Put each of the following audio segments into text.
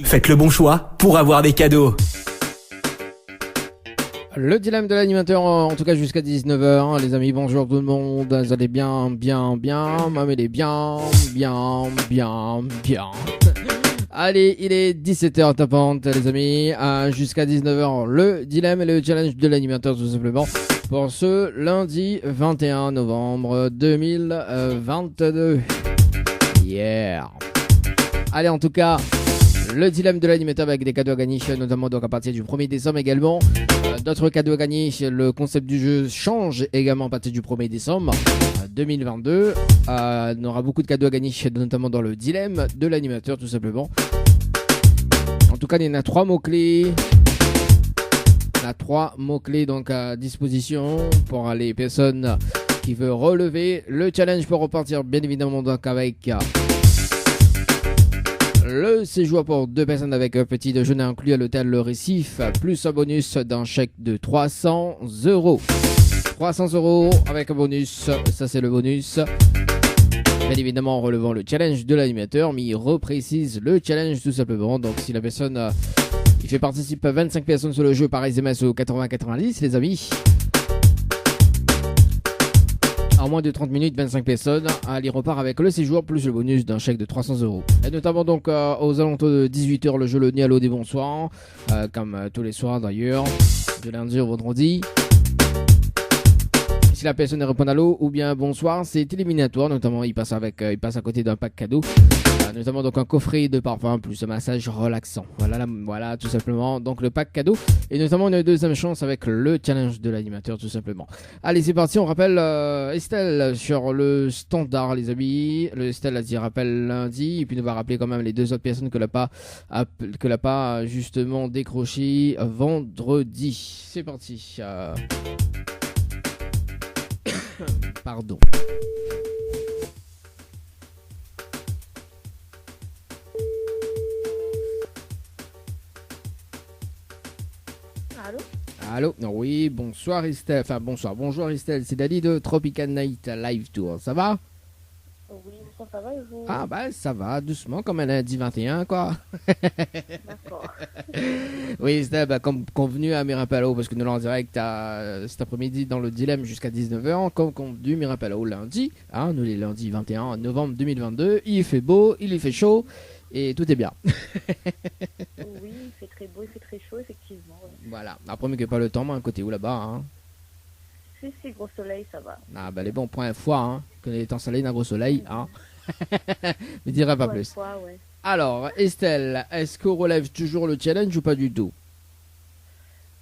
Faites le bon choix pour avoir des cadeaux. Le dilemme de l'animateur, en tout cas jusqu'à 19h. Les amis, bonjour tout le monde. Vous allez bien. M'amenez bien. Allez, il est 17h tapante, les amis. Jusqu'à 19h, le dilemme et le challenge de l'animateur, tout simplement. Pour ce lundi 21 novembre 2022. Yeah. Allez, en tout cas, le dilemme de l'animateur avec des cadeaux à gagner, notamment donc à partir du 1er décembre également. D'autres cadeaux à gagner, le concept du jeu change également à partir du 1er décembre 2022. On aura beaucoup de cadeaux à gagner, notamment dans le dilemme de l'animateur, tout simplement. En tout cas, il y en a 3 mots-clés. On a 3 mots-clés donc à disposition pour les personnes qui veulent relever le challenge pour repartir, bien évidemment, donc avec le séjour pour 2 personnes avec un petit déjeuner inclus à l'hôtel Le Récif, plus un bonus d'un chèque de 300 €. 300 € avec un bonus, ça c'est le bonus. Bien évidemment en relevant le challenge de l'animateur, mais il reprécise le challenge tout simplement. Donc si la personne, il fait participer 25 personnes sur le jeu par SMS au 80-90, les amis. En moins de 30 minutes, 25 personnes, il repart avec le séjour plus le bonus d'un chèque de 300 €. Et notamment donc aux alentours de 18h, le jeu Le Nialo des bonsoirs, comme tous les soirs d'ailleurs, de lundi au vendredi. Si la personne répond à l'eau ou bien bonsoir, c'est éliminatoire. Notamment, il passe à côté d'un pack cadeau. Notamment donc un coffret de parfum plus un massage relaxant. Voilà, tout simplement. Donc le pack cadeau. Et notamment une deuxième chance avec le challenge de l'animateur, tout simplement. Allez, c'est parti. On rappelle Estelle sur le standard, les amis. Le Estelle a dit rappel lundi. Et puis, nous va rappeler quand même les 2 autres personnes que l'a pas justement décroché vendredi. C'est parti. Pardon. Allô. Oui, bonsoir Estelle. Enfin, bonjour Estelle. C'est Dali de Tropical Night Live Tour. Ça va? Oui, ça va et vous? Ah bah ça va, doucement, comme un lundi 21 quoi. D'accord. Oui Estelle, comme convenu à Mirapalo, parce que nous l'en direct cet après-midi dans le dilemme jusqu'à 19h, comme convenu Mirapalo lundi, nous les lundis 21 novembre 2022, il fait beau, il fait chaud, et tout est bien. Oui, il fait très beau, il fait très chaud, effectivement. Voilà, après mais que pas le temps, un côté où là-bas, Si, gros soleil, ça va. Ah bah les bons points fois, que les temps soleil, d'un gros soleil, Je dirai pas plus. Fois, ouais. Alors, Estelle, est-ce qu'on relève toujours le challenge ou pas du tout?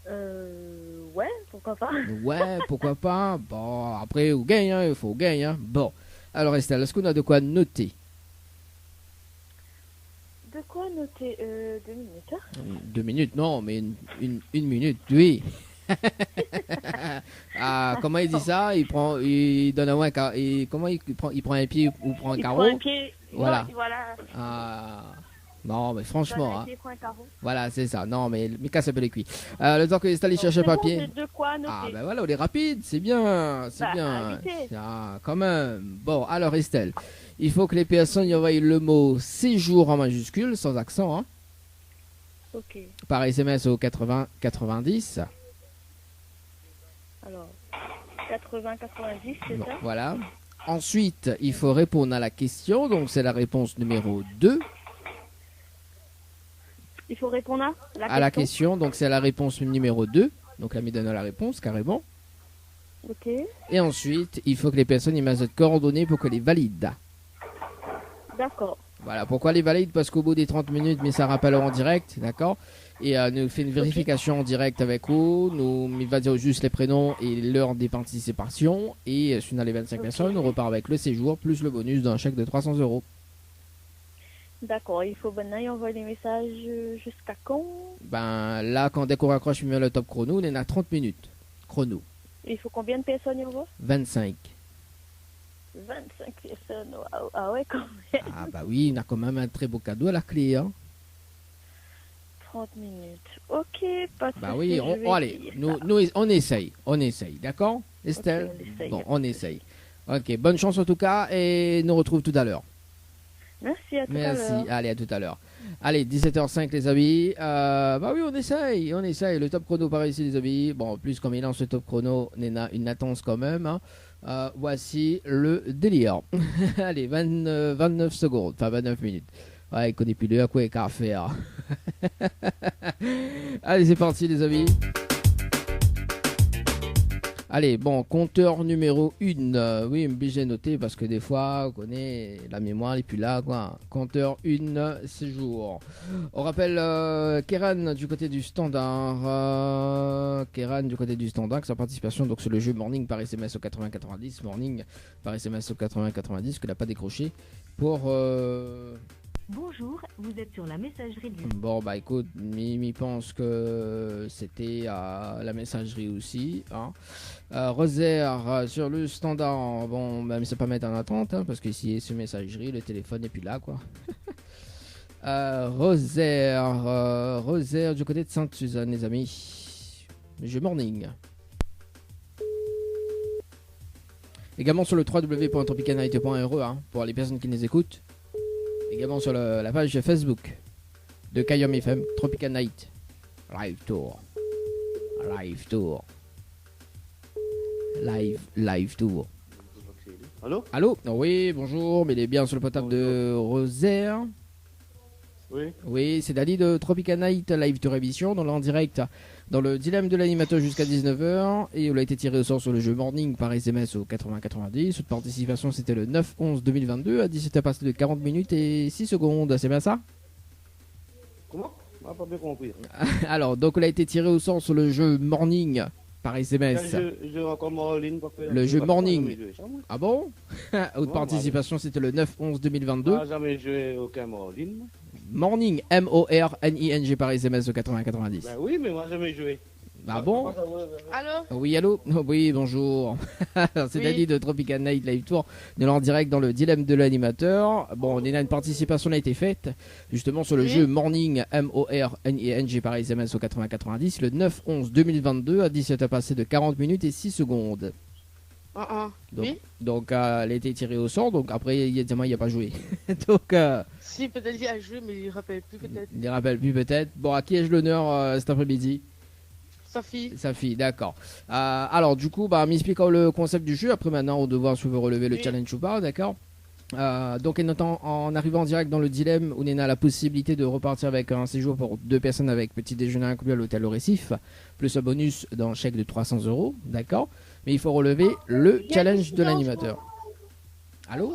Ouais, pourquoi pas. Ouais, pourquoi pas. Bon, après, il faut gagner. Bon, alors Estelle, est-ce qu'on a de quoi noter? De quoi noter 2 minutes? 2 minutes, non, mais une minute, oui. Comment il dit ça? Il donne un carreau. Comment il prend un pied ou prend un carreau? Il prend un pied. Voilà. Non, voilà. Non, mais franchement. Un pied, prend un carreau. Voilà, c'est ça. Non, mais casse un peu les cuits. Le temps que Estelle cherche le papier. Bon, de quoi noter. Ben voilà, on est rapide, c'est bien. C'est bien. Quand même. Bon, alors Estelle, il faut que les personnes y envoient le mot séjour en majuscule, sans accent. Ok. Par SMS au 80-90. Alors, 80-90, c'est ça? Voilà. Ensuite, il faut répondre à la question. Donc, c'est la réponse numéro 2. Il faut répondre à la question. Donc, c'est la réponse numéro 2. Donc, la me donne la réponse, carrément. Ok. Et ensuite, il faut que les personnes y mettent de coordonnées pour que les valident. D'accord. Voilà. Pourquoi les valident? Parce qu'au bout des 30 minutes, mais ça rappelle en direct, d'accord? Et nous fait une vérification en direct avec vous. Il va dire juste les prénoms et l'heure des participations. Et si on a les 25 personnes, on repart avec le séjour plus le bonus d'un chèque de 300 €. D'accord, il faut maintenant y envoyer des messages jusqu'à quand? Ben là, dès qu'on raccroche le top chrono, on est à 30 minutes. Chrono. Il faut combien de personnes y envoie? 25. 25 personnes, ah ouais, quand même. Ah bah oui, on a quand même un très beau cadeau à la clé. 30 minutes. Ok, pas de Bah oui, allez, nous, on essaye, d'accord, Estelle? Okay, on essaye. Ok, bonne chance en tout cas et nous retrouve tout à l'heure. Merci, à tout à l'heure. Merci, allez, à tout à l'heure. Allez, 17h05 les amis. Bah oui, on essaye. Le top chrono par ici les amis. Bon, en plus comme il lance le top chrono, on a une latence quand même. Hein. Voici le délire. Allez, 29 secondes, enfin 29 minutes. Ouais, il connaît plus le à quoi qu'à faire. Allez, c'est parti les amis. Allez, bon, compteur numéro 1. Oui, obligé de noter parce que des fois, on connaît la mémoire et puis là, quoi. Compteur 1, séjour. On rappelle Kéran du côté du standard. Kéran du côté du standard, que sa participation donc sur le jeu Morning par SMS au 80-90. Morning par SMS au 80-90, que n'a pas décroché pour. Bonjour, vous êtes sur la messagerie du... Bon, bah écoute, Mimi pense que c'était la messagerie aussi. Hein. Rosaire sur le standard. Bon, même c'est pas mettre en attente, hein, parce qu'ici, c'est messagerie, le téléphone est plus là, quoi. Rosaire du côté de Sainte-Suzanne, les amis. Jeu Morning. Également sur le www.tropicanight.re, hein, pour les personnes qui nous écoutent. Également sur la page Facebook de Kayom FM, Tropical Night. Live Tour. Live Tour. Allô? Allô? Oh oui, bonjour, mais il est bien sur le portable de Rosaire. Oui. Oui, c'est Dali de Tropical Night Live Tour émission, dans en direct dans le dilemme de l'animateur jusqu'à 19h. Et on a été tiré au sort sur le jeu Morning par SMS au 80-90. Cette participation c'était le 9-11-2022 à 17h passé de 40 minutes et 6 secondes. C'est bien ça? Comment? On n'a pas bien compris. Alors, donc on a été tiré au sort sur le jeu Morning par SMS. Le jeu Morning. Ah bon? Haute participation c'était le 9-11-2022. On n'a jamais joué aucun Morning. Morning, M-O-R-N-I-N-G par SMS au 80-90. Ben oui, mais moi jamais joué. Ah bon? Allô? Oui, allô? Oui, bonjour. C'est Oui. Dali de Tropical Night Live Tour. On est en direct dans le dilemme de l'animateur. Bon, on est là, une participation a été faite justement sur le Oui. jeu Morning, M-O-R-N-I-N-G par SMS au 80-90, le 9-11-2022 à 17h passé de 40 minutes et 6 secondes. Donc, Oui. donc elle a été tirée au sort, donc après, il n'y a pas joué. Donc, Si, peut-être il a joué, mais il ne rappelle plus, peut-être. il ne rappelle plus peut-être. Bon, à qui ai-je l'honneur cet après-midi? Sa fille. Sa fille, d'accord. Alors, du coup, m'expliquant le concept du jeu. Après, maintenant, on devra si on veut relever le Oui. challenge ou pas, d'accord. Donc, en arrivant en direct dans le dilemme, on a la possibilité de repartir avec un séjour pour 2 personnes avec petit déjeuner inclus à l'hôtel au Récif, plus un bonus dans chèque de 300 €, d'accord. Mais il faut relever le challenge de l'animateur. Allô?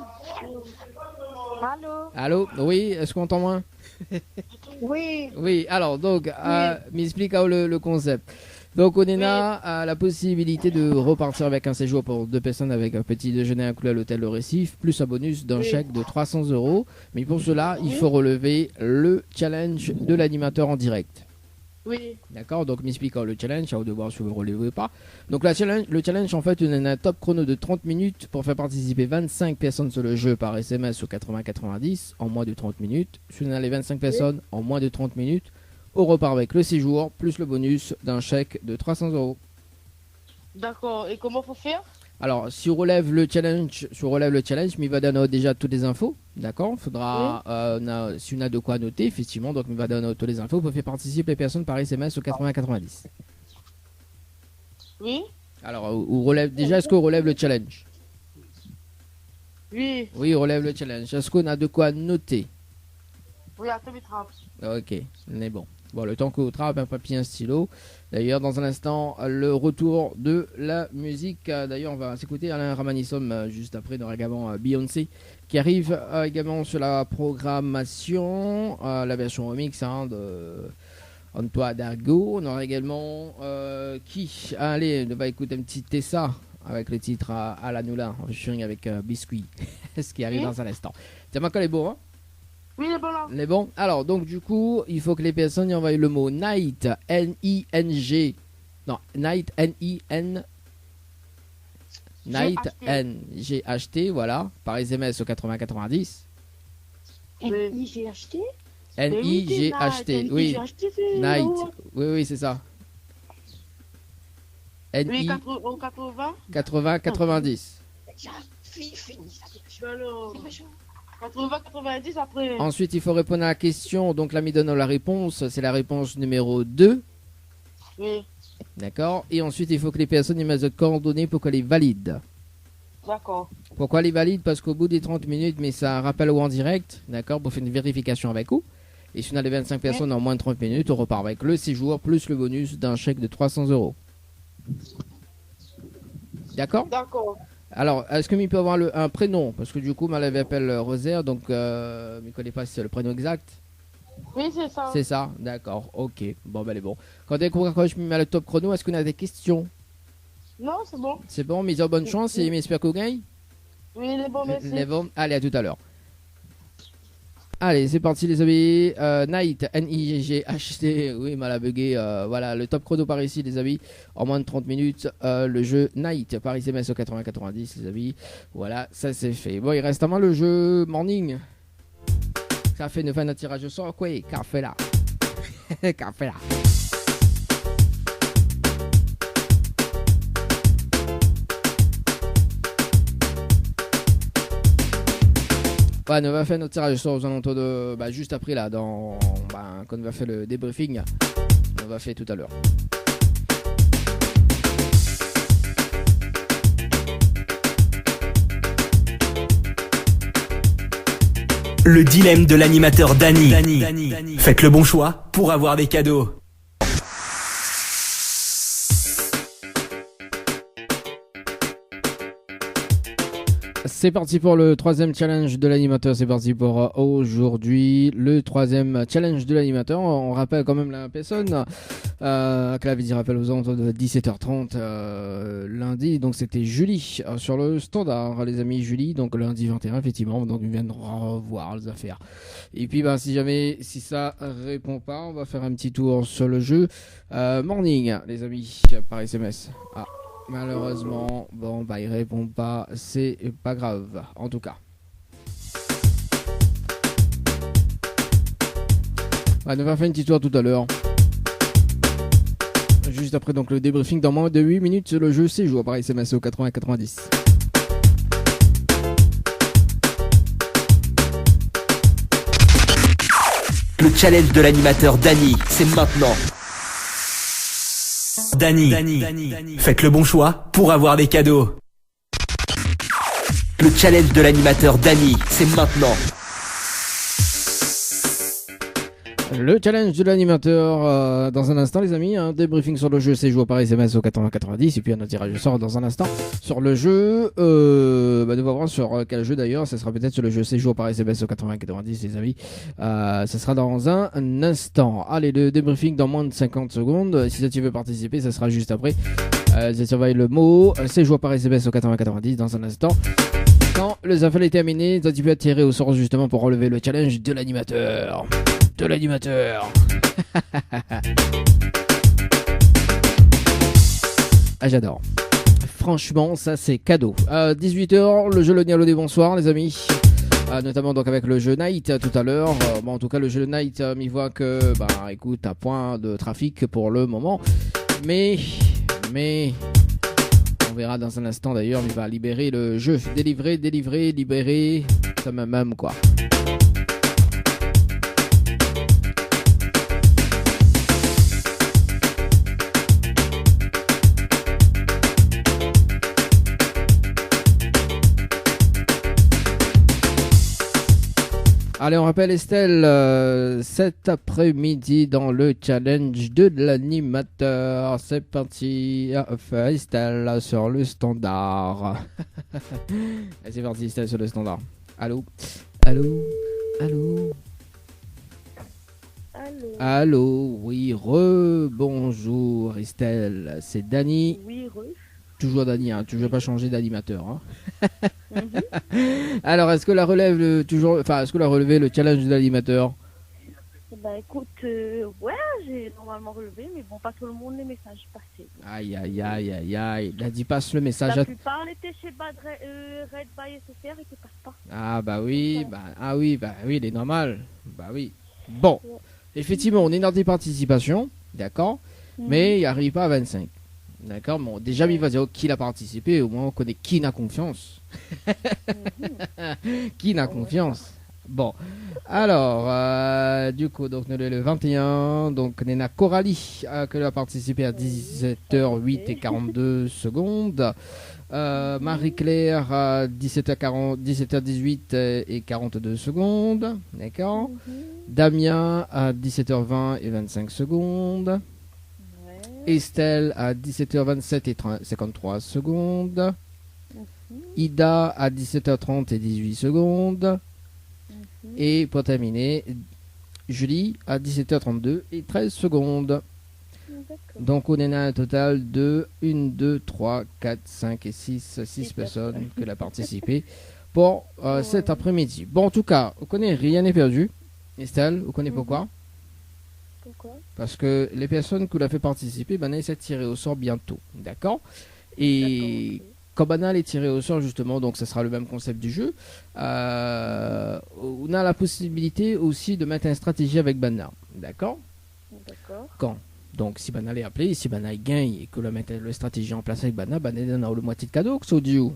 Allô? Allô? Oui, est-ce qu'on entend moins? Oui. Oui, alors, donc, m'explique le concept. Donc, on a la possibilité de repartir avec un séjour pour 2 personnes avec un petit déjeuner inclus à l'hôtel Le Récif, plus un bonus d'un chèque de 300 €. Mais pour cela, il faut relever le challenge de l'animateur en direct. Oui. D'accord, donc m'expliquant le challenge, à vous de voir si vous le relevez ou pas. Donc le challenge en fait, on a un top chrono de 30 minutes pour faire participer 25 personnes sur le jeu par SMS au 80-90 en moins de 30 minutes. Si on a les 25 personnes en moins de 30 minutes, on repart avec le séjour plus le bonus d'un chèque de 300 €. D'accord. Et comment faut faire? Alors, si on relève le challenge, mais il va donner déjà toutes les infos, d'accord. Faudra, si on a de quoi noter, effectivement, donc il va donner toutes les infos pour faire participer les personnes par SMS au 80-90. Oui. Alors, on relève déjà, est-ce qu'on relève le challenge? Oui. Oui, on relève le challenge. Est-ce qu'on a de quoi noter? Oui, attends, mes trappes. Ok, on est bon. Bon, le temps qu'on trappe un papier, un stylo. D'ailleurs, dans un instant, le retour de la musique. D'ailleurs, on va s'écouter Alain Ramanissom juste après, dans également Beyoncé, qui arrive également sur la programmation, la version remix de Antoine Dargaud. On aura également qui? Allez, on va écouter un petit Tessa avec le titre à la Noula, en featuring avec Biscuit, ce qui arrive Oui. dans un instant. C'est moi qui est beau, hein? Oui, il est bon là. On est bon. Alors, donc, du coup, il faut que les personnes y envoient le mot Night, N-I-N-G. Non, Night, N-I-N. Night, G-H-T. N-G-H-T, voilà, par SMS au 80-90. N-I-G-H-T? N-I-G-H-T, oui. Night, oui, c'est ça. Oui, N-I, 80. 80-90. Fini ça. Alors, 80, 90 après. Ensuite, il faut répondre à la question. Donc, l'ami donne la réponse. C'est la réponse numéro 2. Oui, D'accord. Et ensuite, il faut que les personnes y mettent de coordonnées pour qu'elles les valident. d'accord. Pourquoi les valident? Parce qu'au bout des 30 minutes, mais ça rappelle ou en direct, d'accord, pour faire une vérification avec vous. Et si on a les 25 personnes en moins de 30 minutes, on repart avec le séjour plus le bonus d'un chèque de 300 euros. D'accord? D'accord. Alors, est-ce que il peut avoir un prénom? Parce que du coup, ma lèvre appelle Rosaire, donc je ne connais pas si c'est le prénom exact. Oui, c'est ça. C'est ça? D'accord, ok. Bon, ben, elle est bon. Quand je me mets le top chrono, est-ce qu'on a des questions? Non, c'est bon. C'est bon, mise en bonne chance et j'espère qu'on gagne. Oui, il est bon, merci. Les bons. Allez, à tout à l'heure. Allez, c'est parti les amis. Night, N-I-G-H-T. Oui, mal à bugger. Voilà, le top chrono par ici, les amis. En moins de 30 minutes, le jeu Night par SMS au 80-90, les amis. Voilà, ça c'est fait. Bon, il reste à moi le jeu Morning. Ça fait une fin de tirage au sort. Quoi, café là. Café là. Ouais, on va faire notre tirage au sort aux alentours de. Juste après là, quand on va faire le débriefing. On va faire tout à l'heure. Le dilemme de l'animateur Dany. Faites le bon choix pour avoir des cadeaux. C'est parti pour le troisième challenge de l'animateur. C'est parti pour aujourd'hui. Le troisième challenge de l'animateur. On rappelle quand même la personne. Clavier rappelle aux alentours de 17h30 lundi. Donc c'était Julie sur le standard, les amis. Julie, donc lundi 21, effectivement. Donc on vient de revoir les affaires. Et puis si ça répond pas, on va faire un petit tour sur le jeu Morning, les amis, par SMS. Malheureusement, il répond pas, c'est pas grave, en tout cas. On va faire un petit tour tout à l'heure. Juste après donc le débriefing dans moins de 8 minutes sur le jeu séjour par SMS au 80-90. Le challenge de l'animateur Dany, c'est maintenant. Dany, faites le bon choix pour avoir des cadeaux. Le challenge de l'animateur Dany, c'est maintenant. Le challenge de l'animateur dans un instant les amis, un débriefing sur le jeu séjour par SMS au 80-90 et puis un tirage au sort dans un instant sur le jeu, on va voir sur quel jeu d'ailleurs, ça sera peut-être sur le jeu séjour par SMS au 80-90 les amis, ça sera dans un instant. Allez, le débriefing dans moins de 50 secondes, si tu veux participer ça sera juste après, tu surveilles le mot séjour par SMS au 80-90 dans un instant. Quand les affaires est terminé, tu peux tirer au sort justement pour relever le challenge de l'animateur. J'adore. Franchement, ça c'est cadeau. 18h, le jeu Le Nialo des bonsoirs, les amis. Notamment donc avec le jeu Night tout à l'heure. En tout cas, le jeu Night, il voit que, écoute, à point de trafic pour le moment. Mais, on verra dans un instant d'ailleurs, il va libérer le jeu. Délivrer, libérer, ça même quoi. Allez, on rappelle Estelle cet après-midi dans le challenge de l'animateur. C'est parti, Estelle sur le standard. Allez, c'est parti, Estelle sur le standard. Allô. Oui, bonjour Estelle, c'est Dany. Oui, Toujours Dany, tu ne veux pas changer d'animateur. Alors, est-ce que la relève est-ce que la relevé le challenge de l'animateur? Écoute, ouais, j'ai normalement relevé, mais bon, pas tout le monde les messages passés. Aïe. Il a dit passe le message La à... plupart étaient chez Red by SFR et qui passent pas. Oui, il est normal. Oui. Bon, effectivement, on est dans des participations, d'accord, mais il n'arrive pas à 25. D'accord, bon, déjà, il va dire qui a participé, au moins on connaît qui n'a confiance. Qui n'a confiance. Bon, alors, du coup, donc, nous sommes le 21, donc, Nena Coralie, qui a participé à 17h08 et 42 secondes. Marie-Claire à 17h40, 17h18 et 42 secondes. D'accord. Damien à 17h20 et 25 secondes. Estelle à 17h27 et 53 secondes. Ida à 17h30 et 18 secondes. Et pour terminer, Julie à 17h32 et 13 secondes. Donc on en a un total de 1, 2, 3, 4, 5 et 6 personnes qui ont participé pour cet après-midi. Bon, en tout cas, on connaît rien n'est perdu. Estelle, on connaît pourquoi? Pourquoi? Parce que les personnes qui l'ont fait participer, ben, elles sont tirées au sort bientôt. D'accord? Et quand Banal est tiré au sort, justement, donc ce sera le même concept du jeu, on a la possibilité aussi de mettre une stratégie avec Banal. D'accord? D'accord. Quand? Donc, si Banal est appelé, si Banal gagne et que l'on mette la stratégie en place avec Banal, Banal donne le moitié de cadeau que c'est au duo.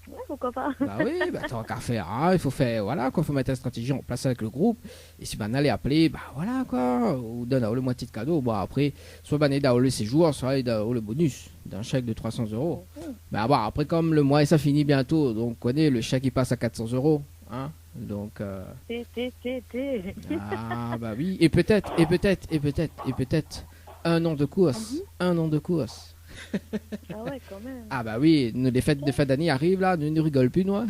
Ouais, pourquoi pas? Bah oui, bah tant qu'à faire, hein, il faut faire, voilà, quoi, faut mettre la stratégie en place avec le groupe. Et si Banal est appelé, bah voilà, quoi, ou donne le moitié de cadeau. Bon, après, soit Banal a le séjour, soit il a le bonus d'un chèque de 300 euros. Bah bon, après, comme le mois, ça finit bientôt, donc, on connaît, le chèque, il passe à 400 euros, hein. Donc, ah, bah oui, et peut-être, un an de course, un an de course. Ah ouais, quand même. Ah bah oui, les fêtes de fin d'année arrivent là, ne rigole plus nous. Bah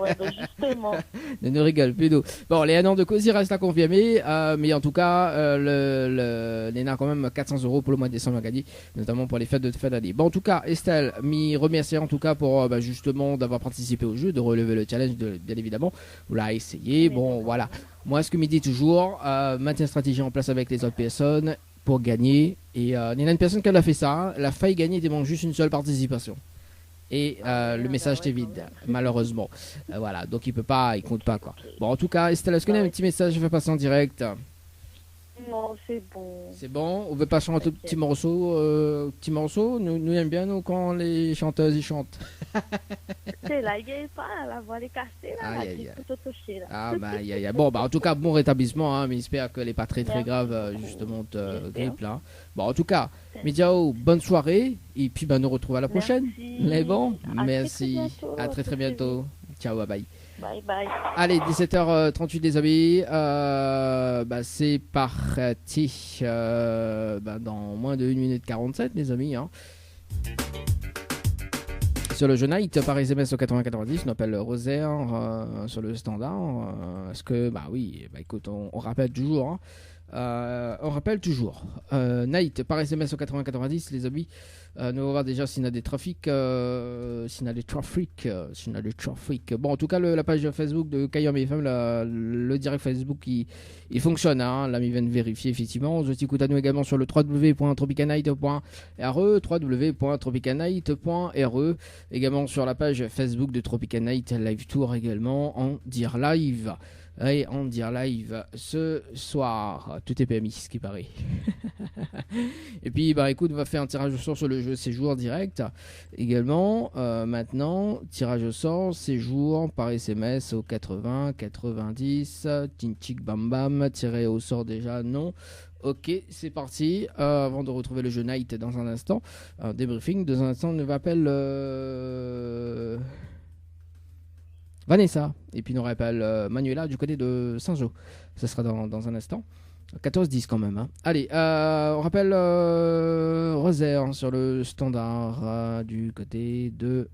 ouais, bah justement. Ne rigole plus nous. Bon, les 1 an de cause, il reste à confirmer, mais en tout cas, Léna a quand même 400 euros pour le mois de décembre à gagner, notamment pour les fêtes de fin d'année. Bon, en tout cas, Estelle, m'y remercier en tout cas pour justement d'avoir participé au jeu, de relever le challenge, bien évidemment. Vous l'avez essayé, bon voilà. Moi, ce que me dit toujours, maintenir une stratégie en place avec les autres personnes pour gagner. Et il y a une personne qui a fait ça, hein, elle a failli gagner, il manque juste une seule participation. Et le message était vide, malheureusement. Voilà, donc il compte pas quoi. Bon, en tout cas, Estelle, est-ce qu'on a un petit message, je vais passer en direct? Non, c'est bon. C'est bon, on veut pas chanter un petit morceau, nous aimons bien nous quand les chanteuses y chantent. C'est là, il est pas, la voix est cassée là, Aïe, là, aïe, c'est tout touché là. Ah bah bon, bah en tout cas bon rétablissement, hein, mais j'espère qu'elle est pas très grave justement grippe là. Bon en tout cas, Médiao, bonne soirée et puis bah nous retrouvons à la prochaine. Les bons, merci, à très bientôt. Ciao, bye bye. Bye bye. Allez, 17h38 les amis, bah c'est parti, dans moins de 1 minute 47 les amis, hein. Sur le jeune Night par SMS au 8090, on appelle Rosaire sur le standard. Est-ce que, bah oui, bah écoute, on rappelle toujours. Hein. On rappelle toujours. Night par SMS au 8090, les amis. Nous allons voir déjà s'il y a des trafics. S'il y a des trafics. Bon, en tout cas, la page Facebook de Kayam FM, le direct Facebook, il fonctionne. Hein, l'ami vient de vérifier, effectivement. Je t'écoute à nous également sur le www.tropicanight.re, www.tropicanight.re. Également sur la page Facebook de Tropicanight Live Tour, également en dire live. Et en dire live ce soir. Tout est permis, ce qui paraît. Et puis, bah écoute, on va faire un tirage au sort sur le jeu séjour direct. Également, maintenant, tirage au sort séjour par SMS au 80 90. Tinchik bam bam. Tiré au sort déjà, non. Ok, c'est parti. Avant de retrouver le jeu Night dans un instant, débriefing. Dans un instant, on nous appelle Vanessa. Et puis, on rappelle Manuela du côté de Saint-Jo. Ça sera dans un instant. 14-10 quand même. Hein. Allez, on rappelle Rosaire sur le standard du côté de...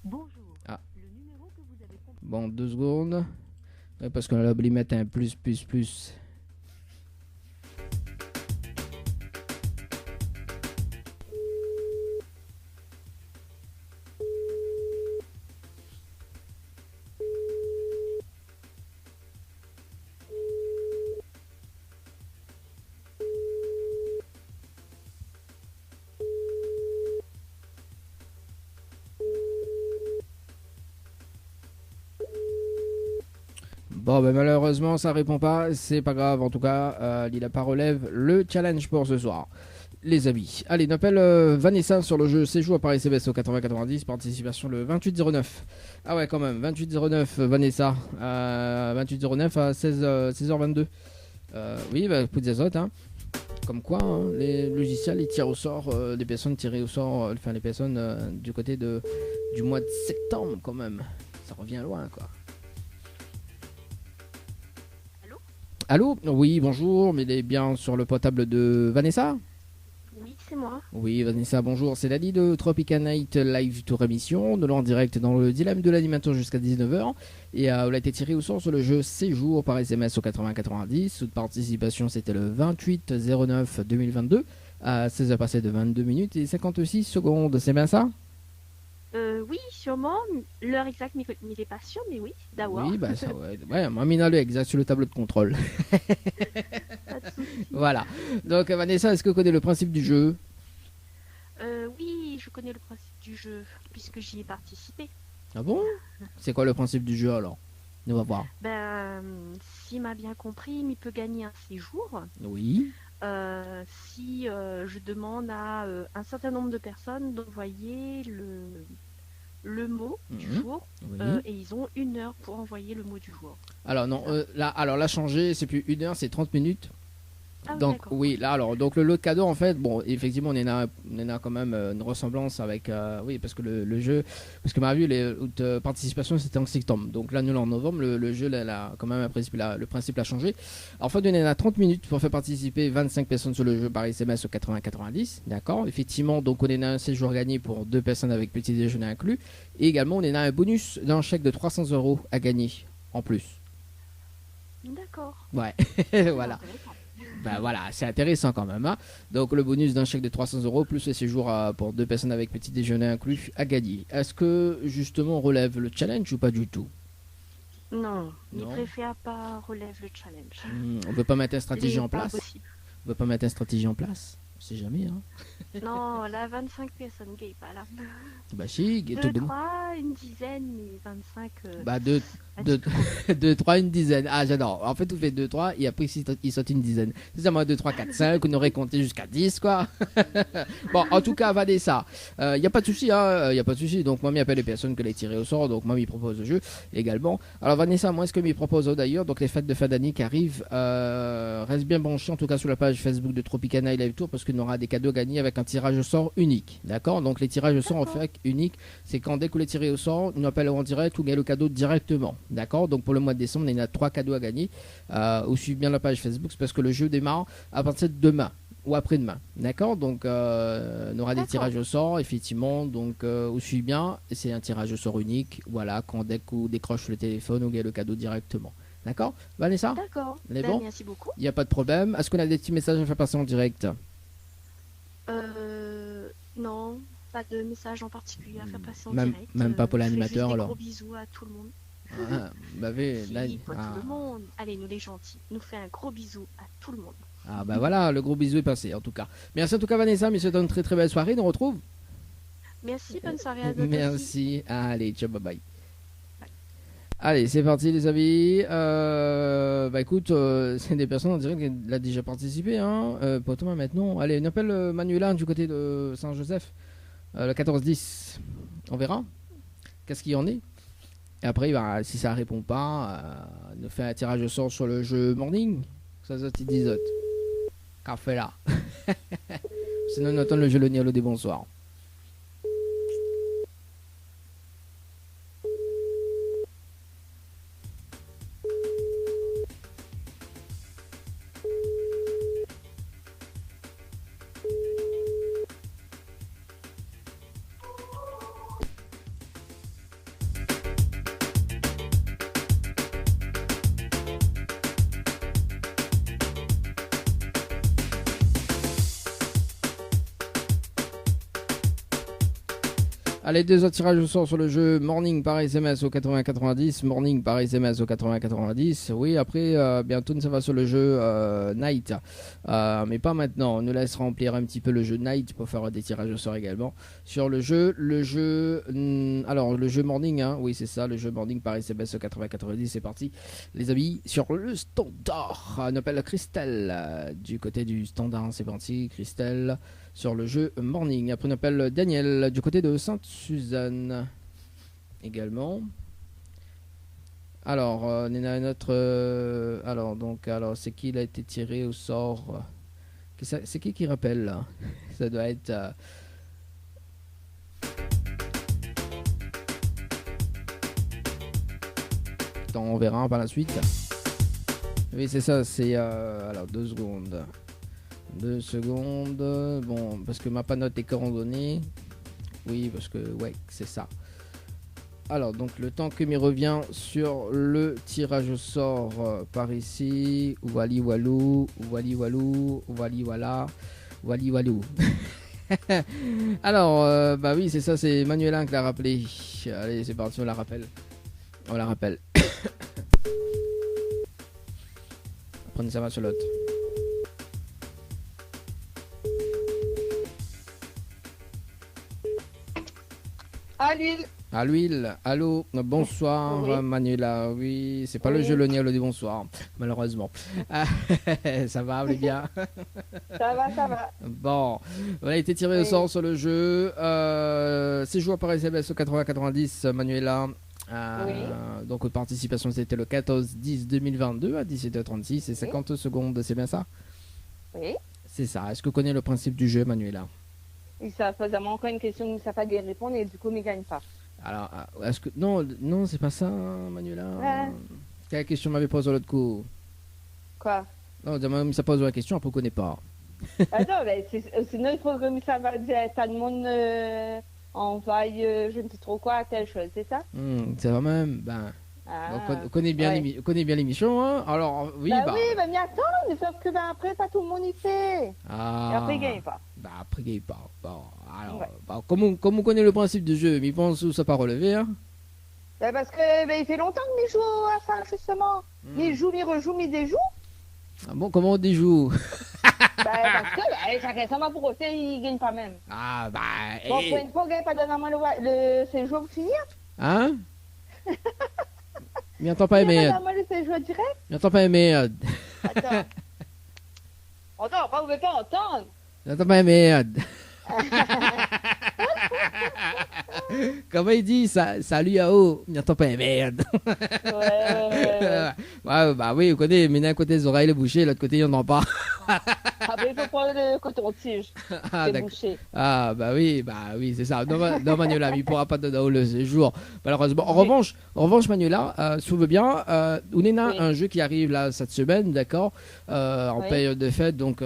Bonjour. Ah. Le numéro que vous avez composé. Bon, 2 secondes. Ouais, parce qu'on a oublié de mettre un plus. Bon, ben malheureusement, ça répond pas. C'est pas grave. En tout cas, il n'a pas relève le challenge pour ce soir. les amis. Allez, on appelle Vanessa sur le jeu séjour par SMS au 8090, participation le 2809. Ah ouais, quand même, 2809 Vanessa, 2809 à 16h22. Oui, bah, coup des autres, hein. Comme quoi, hein, les logiciels ils tirent au sort des personnes tirées au sort, enfin les personnes du côté du mois de septembre quand même. Ça revient loin quoi. Allô ? Allô ? Oui, bonjour, mais il est bien sur le portable de Vanessa ? Oui, c'est moi. Oui, Vanessa, bonjour. C'est Lali de Tropical Night Live Tour Émission, de l'en direct dans le dilemme de l'animateur jusqu'à 19h. Et on a été tiré au sort sur le jeu Séjour par SMS au 8090. Toute participation, c'était le 28/09/2022 à 16h passées de 22 minutes et 56 secondes. C'est bien ça ? Oui, sûrement. L'heure exacte m'y est pas sûre, mais oui, d'avoir. Oui, bah ça, ouais, moi, Mina le exact sur le tableau de contrôle. Pas de souci. Voilà. Donc, Vanessa, est-ce que vous connaissez le principe du jeu ? Oui, je connais le principe du jeu, puisque j'y ai participé. Ah bon ? C'est quoi le principe du jeu alors ? On va voir. Ben, s'il m'a bien compris, il peut gagner un séjour. Oui. Si je demande à un certain nombre de personnes d'envoyer le mot du jour, Oui. et ils ont 1 heure pour envoyer le mot du jour. Alors non, là changé, c'est plus 1 heure, c'est 30 minutes. Ah oui, Donc d'accord. oui, là alors donc le lot de cadeaux en fait, bon effectivement on en a quand même une ressemblance avec oui parce que le jeu, parce que Marie les participation c'était en septembre, donc là nous en novembre le jeu là, quand même le principe a changé. Alors, en fait on en a 30 minutes pour faire participer 25 personnes sur le jeu par SMS au 80-90, d'accord. Effectivement donc on en a un séjour gagné pour 2 personnes avec petit déjeuner inclus, et également on en a un bonus d'un chèque de 300 € à gagner en plus. D'accord. Ouais, voilà. Intéressant. Bah voilà, c'est intéressant quand même. Hein. Donc le bonus d'un chèque de 300 € plus le séjour pour 2 personnes avec petit déjeuner inclus à gagner. Est-ce que justement on relève le challenge ou pas du tout ? Non, il Non. préfère pas relève le challenge. On veut pas mettre une stratégie Il est en pas place ? possible. On veut pas mettre une stratégie en place ? On sait jamais. Hein. Non, là, 25 personnes gay, pas là. Bah si, 2, tout le monde. 3, une dizaine, mais 25... Bah 2, 3, une dizaine. Ah j'adore. En fait on fait 2, 3 et après il saute une dizaine. C'est ça moi 2, 3, 4, 5. On aurait compté jusqu'à 10 quoi. Bon en tout cas Vanessa, il n'y a pas de souci. Hein, y a pas de souci. Donc moi m'y appelle les personnes que les tirées au sort. Donc moi m'y propose le jeu également. Alors Vanessa, moi ce que m'y propose d'ailleurs, donc les fêtes de fin d'année qui arrivent, reste bien branché en tout cas sur la page Facebook de Tropical Night Live Tour parce qu'on aura des cadeaux gagnés avec un tirage au sort unique. D'accord. Donc les tirages au sort en fait unique, c'est quand dès que les tirés au sort, nous appellons en direct ou gagne le cadeau directement. D'accord. Donc pour le mois de décembre, il y en a 3 cadeaux à gagner. Ou suivez bien la page Facebook, c'est parce que le jeu démarre à partir de demain ou après-demain. D'accord. Donc on aura des tirages au sort, effectivement. Donc ou suivez bien, c'est un tirage au sort unique. Voilà, quand dès qu'on décroche le téléphone, on gagne le cadeau directement. D'accord. Vanessa ? D'accord. On est Ben, bon ? merci beaucoup. Il n'y a pas de problème. Est-ce qu'on a des petits messages à faire passer en direct ? Non, pas de message en particulier à faire passer en Même- direct. même pas pour je fais juste l'animateur, des alors. gros bisous à tout le monde. Ah, bah oui, Si, là, pas ah. tout le monde. Allez, nous les gentils, nous fait un gros bisou à tout le monde. Ah bah voilà, le gros bisou est passé en tout cas. Merci en tout cas Vanessa, mais c'est une très très belle soirée, on retrouve. Merci, bonne soirée à vous aussi. Merci, allez, ciao, bye bye. Allez, c'est parti les amis. Bah écoute, c'est des personnes on dirait qu'elle a déjà participé, hein. Pour toi maintenant, allez, on appelle Manuela du côté de Saint-Joseph, le 14-10. On verra qu'est-ce qu'il y en est. Et après, bah, si ça répond pas, on nous fait un tirage au sort sur le jeu Morning. Ça, ça, dit 10 autres. Café là. Sinon, on attend le jeu le Nialo des bonsoirs. Allez, deux autres tirages au sort sur le jeu Morning par SMS au 80-90. Morning par SMS au 80-90. Oui, après, bientôt, ça va sur le jeu Night. Mais pas maintenant. On nous laisse remplir un petit peu le jeu Night pour faire des tirages au sort également. Sur le jeu, alors, le jeu Morning, hein, oui, c'est ça, le jeu Morning par SMS au 80-90. C'est parti, les amis. Sur le standard, on appelle Christelle. Du côté du standard, c'est parti, Christelle. Sur le jeu Morning. Après, on appelle Daniel du côté de Sainte-Suzanne également. Alors, on a un autre. Alors, c'est qui il a été tiré au sort? C'est qui rappelle là? Ça doit être. Attends, on verra par la suite. Oui, c'est ça, c'est. Alors, 2 secondes. 2 secondes. Bon, parce que ma panote est coordonnée. Oui, parce que, ouais, c'est ça. Alors, donc, le temps que m'y revient sur le tirage au sort par ici. Wali walou, wali walou, wali wala, wali walou. Alors, bah oui, c'est ça, c'est Manuelin qui l'a rappelé. Allez, c'est parti, on la rappelle. On la rappelle. Prenez ça va sur l'autre. À l'huile. À l'huile, allô, bonsoir Oui. Manuela, oui, c'est pas le Oui. jeu le niel des bonsoir, malheureusement. Ça va, vous allez bien? Ça va. Bon, on a été tiré au Oui. sort sur le jeu, c'est joué par SMS au 80-90, Manuela. Donc participation c'était le 14-10-2022 à 17h36 et 50 secondes, c'est bien ça? Oui. C'est ça, est-ce que vous connaissez le principe du jeu, Manuela? Et ça fait encore une question où ça pas bien répondre et du coup, ne gagne pas. Alors, est-ce que... Non, c'est pas ça, Manuela. Ouais. Quelle question m'avait posé l'autre coup? Quoi? Non, même ça pose la question, après on connaît pas. Attends, mais sinon, il faut que ça va dire à tout le monde envoie je ne sais trop quoi, telle chose, c'est ça? C'est vrai même, ben... On connaît bien ouais. on connaît bien l'émission, hein. Alors, oui, Oui, mais attends, mais sauf que après, pas tout le monde y fait. Ah, Et après, il gagne pas. Bah, après, il gagne pas. Bon, alors, Ouais. comme on connaît le principe du jeu, mais il pense où ça pas relevé, hein. Parce que il fait longtemps que je joue à ça, justement. Il joue, il rejoue, il déjoue. Ah bon, comment on déjoue? Parce que chacun ça va pour ôter, il gagne pas même. Ah, bah... Bon, pour une fois, il gagne pas dernièrement le séjour pour finir. Hein? Il entend pas Il aimer. gagne pas le séjour direct. Il entend pas aimer. Attends. Attends, vous pouvez pas entendre. Il entend pas aimer. Comment il dit ça? Salut Yao, il n'entend pas merde. Ouais. Ouais, bah oui, vous connaissez, mais d'un côté les oreilles, le bouché, de l'autre côté il n'en entend pas. Après, il faut prendre le coton-tige. Ah, C'est d'accord. bouché. Ah, bah oui, c'est ça. Non, Manuela, il ne pourra pas te donner le séjour, malheureusement. En revanche, Manuela, si vous voulez bien, on a Oui. un jeu qui arrive là cette semaine, d'accord, en Oui. période de fête, donc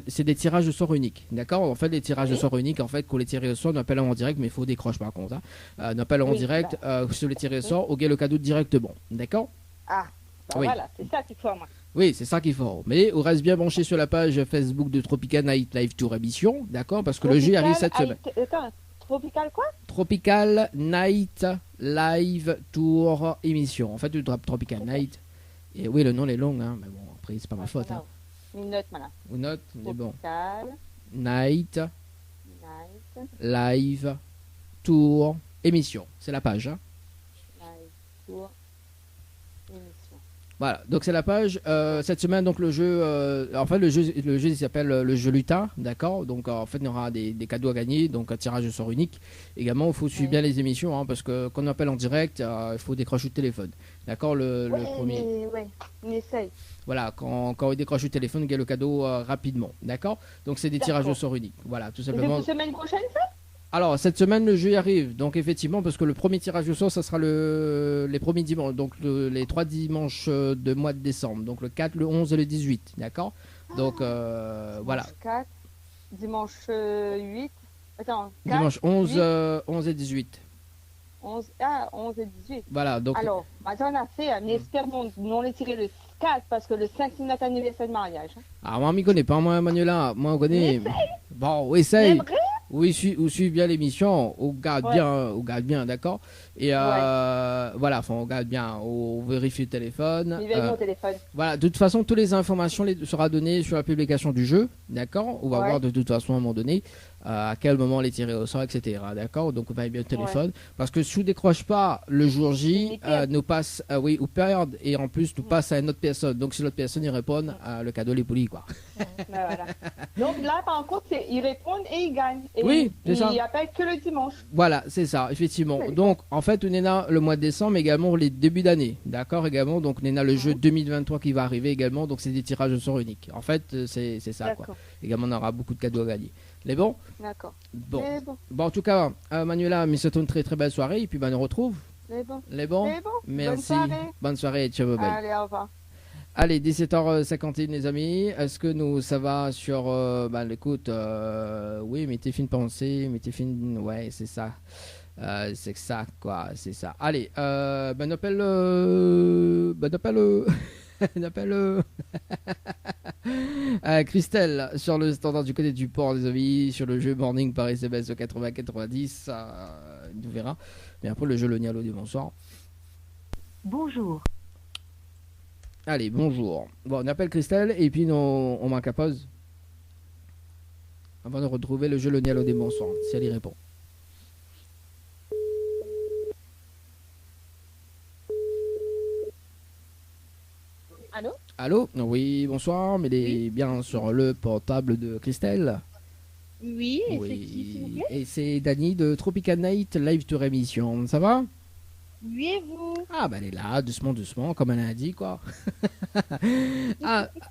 c'est des tirages de sort uniques, d'accord. En fait, les tirages de sort uniques, en fait, qu'on les tire au sort, on appelle en direct, mais il faut décrocher par contre. Hein. On appelle en Oui, direct, sur les tirer au sort, on gagne le cadeau directement, d'accord. Ah, bah Oui. voilà, c'est ça qu'il faut, moi. Oui, c'est ça qu'il faut. Mais on reste bien branché sur la page Facebook de Tropical Night Live Tour émission, d'accord, parce que le jeu arrive cette semaine. Attends, tropical quoi? Tropical Night Live Tour émission. En fait, du Tropical Night. Et oui, le nom est long, hein, mais bon, après, c'est pas ma faute. Hein. Une note, maintenant. Vous note, on est bon. Tropical, Night night, Live Tour émission. C'est la page. Hein. night, tour, émission. Voilà, donc c'est la page. Cette semaine, donc le jeu, en fait, le jeu il s'appelle le jeu Lutin, d'accord. Donc en fait, il y aura des cadeaux à gagner, donc un tirage au sort unique. Également, il faut suivre bien les émissions, hein, parce que quand on appelle en direct, il faut décrocher le téléphone, d'accord. Le premier. Mais, ouais, on essaye. Voilà, quand il décroche le téléphone, il gagne le cadeau rapidement, d'accord. Donc c'est des tirages au sort uniques, voilà, tout C'est simplement. pour semaine prochaine, ça? Alors, cette semaine, le jeu y arrive. Donc, effectivement, parce que le premier tirage au sort, ça sera les premiers dimanches. Donc, les 3 dimanches de mois de décembre. Donc, le 4, le 11 et le 18. D'accord. Donc, voilà. Dimanche 4, dimanche 8. Attends, 4, Dimanche 11, 8, 11 et 18. 11 et 18. Voilà. Donc, Alors, maintenant, on a fait, mais espérons non les tirer le 4 parce que le 5, c'est notre anniversaire de mariage. Hein. moi, on m'y connaît pas, moi, Manuela. Moi, on connaît. Mais Bon, essaye. J'aimerais, Oui, ou suivez bien l'émission, Ouais. on garde bien, d'accord. Et voilà, enfin, on garde bien, on vérifie le téléphone. Il est mon téléphone. Voilà, de toute façon, toutes les informations sera données sur la publication du jeu, d'accord. On va Ouais. voir de toute façon à un moment donné à quel moment les tirer au sort, etc. D'accord. Donc on va bien le téléphone, parce que si on décroche pas le jour J, Il perd. nous passe, oui, ou perdre, et en plus nous passe à une autre personne. Donc si l'autre personne y répond, le cadeau les polis, quoi. Ben, voilà. Donc là, par contre, ils répondent et ils gagnent. Et Oui, c'est ça. Ils appellent que le dimanche. Voilà, c'est ça, effectivement. Ouais. Donc, en fait, on est là le mois de décembre, mais également les débuts d'année. D'accord, également. Donc, on est là le jeu 2023 qui va arriver également. Donc, c'est des tirages au sort uniques. En fait, c'est ça, quoi. D'accord. Également, on aura beaucoup de cadeaux à gagner. Les bons. D'accord. Bon. Les bons. Bon, en tout cas, Manuela, mais c'est une très très belle soirée. Et puis, ben, on retrouve. Les bons. Les bons. Les bons. Merci. Bonne soirée. Et ciao, bye bye. Allez, au revoir. Allez, 17h51 les amis, est-ce que nous ça va sur l'écoute oui, mettez fin pensée, mettez fin ouais, c'est ça. C'est ça quoi, c'est ça. Allez, appelle Christelle sur le standard du côté du port les amis, sur le jeu Morning par SMS au 80-90, on verra. Mais après le jeu le Nialo du bonsoir. Bonjour. Allez, bonjour. Bon, on appelle Christelle et puis on marque à pause. Avant de retrouver le jeu le Nialo des bonsoirs, si elle y répond. Allô? Allô? Oui, bonsoir, mais il est bien sur le portable de Christelle. Oui, et c'est qui, s'il vous plaît? Et c'est Dany de Tropical Night Live Tour Émission. Ça va? Oui, et vous? Ah, bah elle est là, doucement, doucement, comme elle a dit, quoi.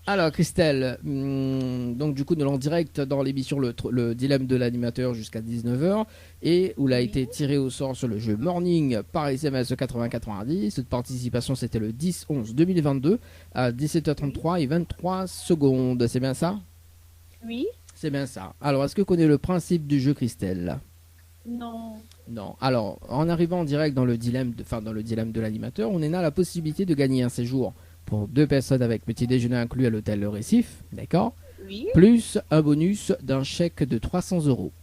Alors, Christelle, donc du coup, nous allons en direct dans l'émission le dilemme de l'animateur jusqu'à 19h, et où il a été tiré au sort sur le jeu Morning par SMS 80-90. Cette participation, c'était le 10-11-2022 à 17h33 et 23 secondes. C'est bien ça? Oui. C'est bien ça. Alors, est-ce que vous connaissez le principe du jeu, Christelle? Non. Non. Alors, en arrivant en direct dans le dilemme de l'animateur, on a la possibilité de gagner un séjour pour 2 personnes avec petit déjeuner inclus à l'hôtel Le Récif, d'accord? Oui. Plus un bonus d'un chèque de 300 euros,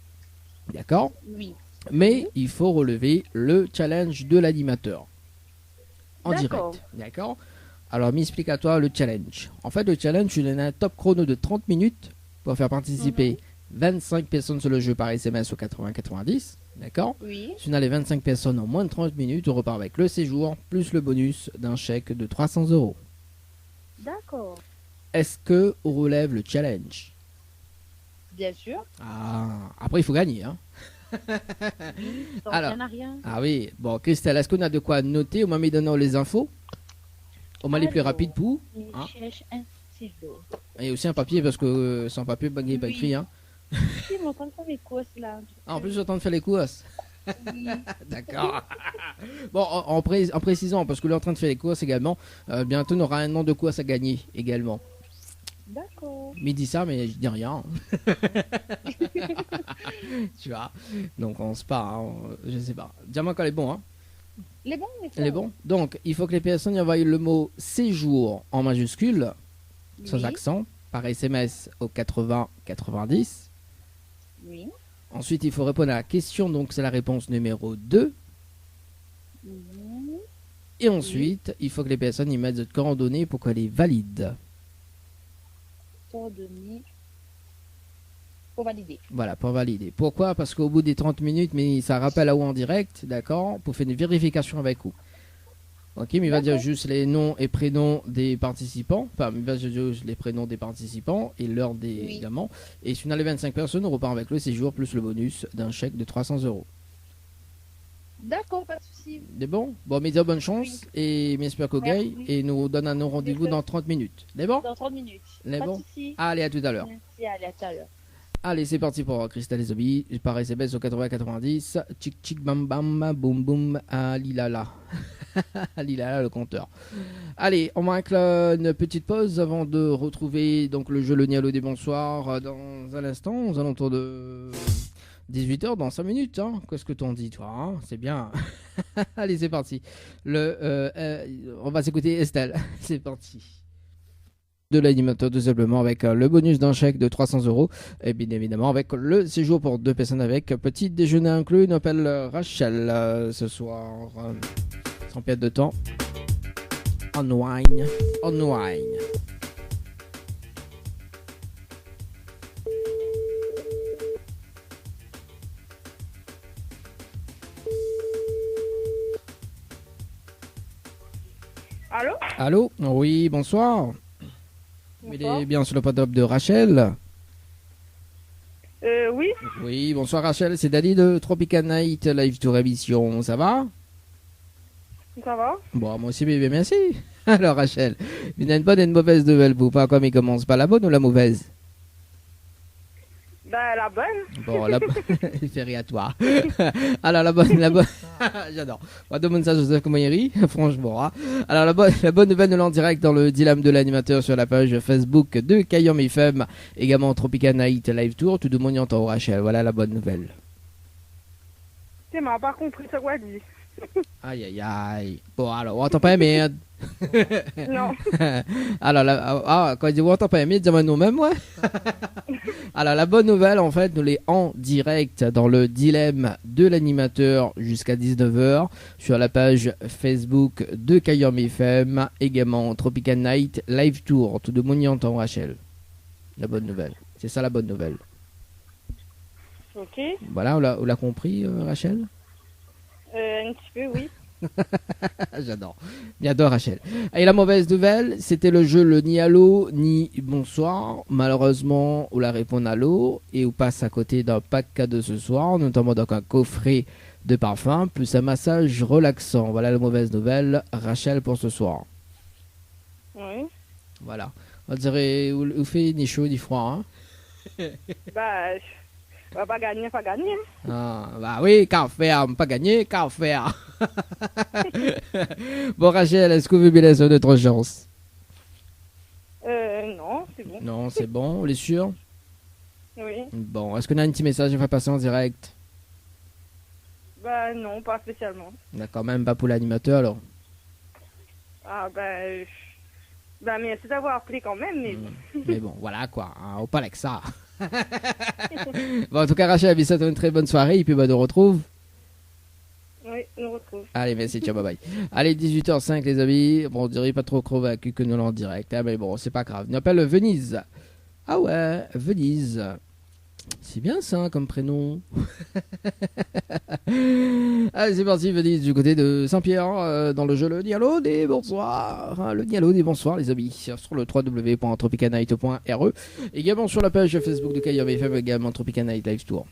d'accord? Oui. Mais il faut relever le challenge de l'animateur en D'accord. direct, d'accord? Alors, m'explique à toi le challenge. En fait, le challenge, il y en a un top chrono de 30 minutes pour faire participer 25 personnes sur le jeu par SMS au 80-90, d'accord? Oui. Si on a les 25 personnes en moins de 30 minutes, on repart avec le séjour plus le bonus d'un chèque de 300 euros. D'accord. Est-ce que on relève le challenge? Bien sûr. Ah, après il faut gagner, hein? Sans Alors. rien à rien. Ah oui, bon Christelle, est-ce qu'on a de quoi noter au moment de donner les infos? Au moins les plus Alors. rapides pour. Il Hein? cherche un stylo. Et aussi un papier parce que sans papier, il n'est pas Oui. écrit, hein? Ils m'ont en train de faire mes courses là. Ah, en plus, j'attends de faire les courses. Oui. D'accord. Bon, en précisant, parce que là, en train de faire les courses également, bientôt, on aura un nom de courses à gagner également. D'accord. Mais il dit ça, mais je dis rien. Tu vois. Donc, on se part, hein, je sais pas. Dis-moi quand elle est bon, hein. Les bons, les Elle est bon. Donc, il faut que les personnes y envoient le mot séjour en majuscule, sans Oui. accent, par SMS au 80-90. Oui. Ensuite, il faut répondre à la question, donc c'est la réponse numéro 2. Mhm. Et ensuite, il faut que les personnes y mettent de coordonnées pour qu'elle est valide. Coordonnées. Pour valider. Voilà, pour valider. Pourquoi? Parce qu'au bout des 30 minutes, mais ça rappelle à vous en direct, d'accord? Pour faire une vérification avec vous. Ok, mais il va dire juste les noms et prénoms des participants. Enfin, il va dire juste les prénoms des participants et l'heure des Oui. également. Et si on a les 25 personnes, on repart avec le séjour plus le bonus d'un chèque de 300 euros. D'accord, pas de souci. C'est bon? Bon, mais bonne chance et j'espère qu'au gars Merci. et nous donne un rendez-vous dans 30 minutes. C'est bon? Dans 30 minutes. Les Pas bons? de souci. Allez, à tout à l'heure. Merci, allez, à tout à l'heure. Allez, c'est parti pour Christelle et Zombie. Par SMS au 80-90. Tchic tchic bam bam, boum boum, alilala. Alilala le compteur. Allez, on marque une petite pause avant de retrouver donc le jeu Le Nialo des bonsoirs dans un instant, aux alentours de 18h, dans 5 minutes. Hein. Qu'est-ce que t'en dis, toi hein? C'est bien. Allez, c'est parti. On va s'écouter Estelle. C'est parti. de l'animateur, tout simplement, avec le bonus d'un chèque de 300 euros. Et bien évidemment, avec le séjour pour 2 personnes avec petit déjeuner inclus. On appelle Rachel ce soir. Sans perdre de temps. On wine. Allô? Allô? Oui, bonsoir. Il est bien sur le pod de Rachel. Oui, Oui, bonsoir Rachel, c'est Dali de Tropical Night Live Tour émission. Ça va? ça va? Bon, moi aussi, bien, merci. Alors Rachel, il y a une bonne et une mauvaise nouvelle pour pas comme il commence. Pas la bonne ou la mauvaise? Ben, la bonne. Bon, la bonne. Il fait rire à toi. Alors, la bonne. J'adore. On va demander ça à Joseph comment il rit, franchement. Hein. Alors, la bonne nouvelle de l'en direct dans le dilemme de l'animateur sur la page Facebook de Kayom FM, également Tropical Night Live Tour, tout de monde y entend Rachel. Voilà la bonne nouvelle. Tu m'as pas compris ce qu'on dit. Aïe, aïe, aïe. Bon, alors, on entend pas merde. Non. Alors, quand il dit on entend pas merde, dis-moi nous-mêmes, ouais. Alors, la bonne nouvelle, en fait, nous l'est en direct dans le dilemme de l'animateur jusqu'à 19h sur la page Facebook de Kayom FM, également Tropical Night Live Tour. Tout de monde y entend, Rachel. La bonne nouvelle. C'est ça la bonne nouvelle. Ok. Voilà, on l'a compris, Rachel? Un petit peu, oui. J'adore. J'adore Rachel. Et la mauvaise nouvelle, c'était le jeu le ni allô ni bonsoir. Malheureusement, on la répond allô et on passe à côté d'un pack cadeau ce soir, notamment donc un coffret de parfum plus un massage relaxant. Voilà la mauvaise nouvelle, Rachel, pour ce soir. Oui. Voilà. On dirait, vous fait ni chaud ni froid, hein? Bah, on va pas gagner. Ah, bah oui, qu'à faire, pas gagner, qu'à faire. Bon, Rachel, est-ce que vous voulez laisser notre chance? Non, c'est bon. Non, c'est bon, on est sûr? Oui. Bon, est-ce qu'on a un petit message à faire passer en direct? Bah, non, pas spécialement. D'accord, même pas pour l'animateur alors. Ah, bah, merci d'avoir appelé quand même, mais bon. Mais bon, voilà quoi, hein, on parle avec ça. Bon, en tout cas, Rachel, je vous souhaite une très bonne soirée et puis bah, on retrouve. Oui, on nous retrouve. Allez, merci, ciao, bye bye. Allez, 18h05 les amis. Bon, on dirait pas trop convaincu que nous l'en direct, hein, mais bon, c'est pas grave. On appelle Venise. Ah ouais, Venise. C'est bien ça comme prénom. Allez, c'est parti, Venise, du côté de Saint-Pierre, dans le jeu Le Dialo des bonsoirs. Hein, le Dialo des bonsoirs, les amis, sur le www.tropicanight.re. Également sur la page Facebook de Kayom FM, également Tropical Night Live Tour.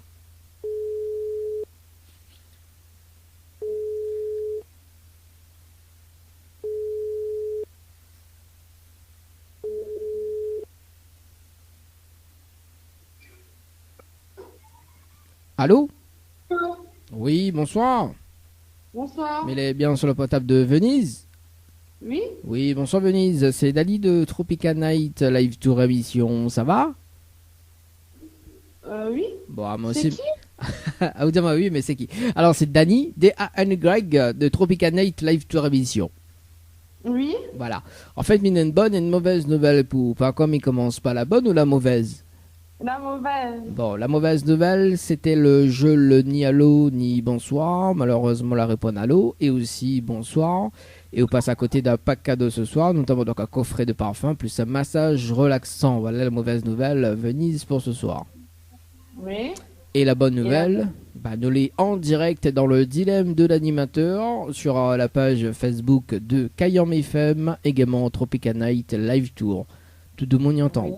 Allô? Oui, bonsoir. Bonsoir. Mais il est bien sur le portable de Venise? Oui? Oui, bonsoir Venise. C'est Dali de Tropical Night Live Tour émission. Ça va? Oui. Bon, moi C'est aussi. qui? Ah, vous dites oui, mais c'est qui? Alors, c'est Dani, D-A-N-Y, de Tropical Night Live Tour émission. Oui. Voilà. En fait, il y a une bonne et une mauvaise nouvelle pour. Enfin, comme il commence pas la bonne ou la mauvaise? La mauvaise. Bon, la mauvaise nouvelle, c'était le jeu le ni allô ni bonsoir. Malheureusement, la réponse allô et aussi bonsoir. Et on passe à côté d'un pack cadeau ce soir, notamment donc un coffret de parfum plus un massage relaxant. Voilà la mauvaise nouvelle, Venise pour ce soir. Oui. Et la bonne nouvelle, bah, nous l'est en direct dans le dilemme de l'animateur sur la page Facebook de Kayom FM, également Tropical Night Live Tour. Tout le monde y entend. Oui.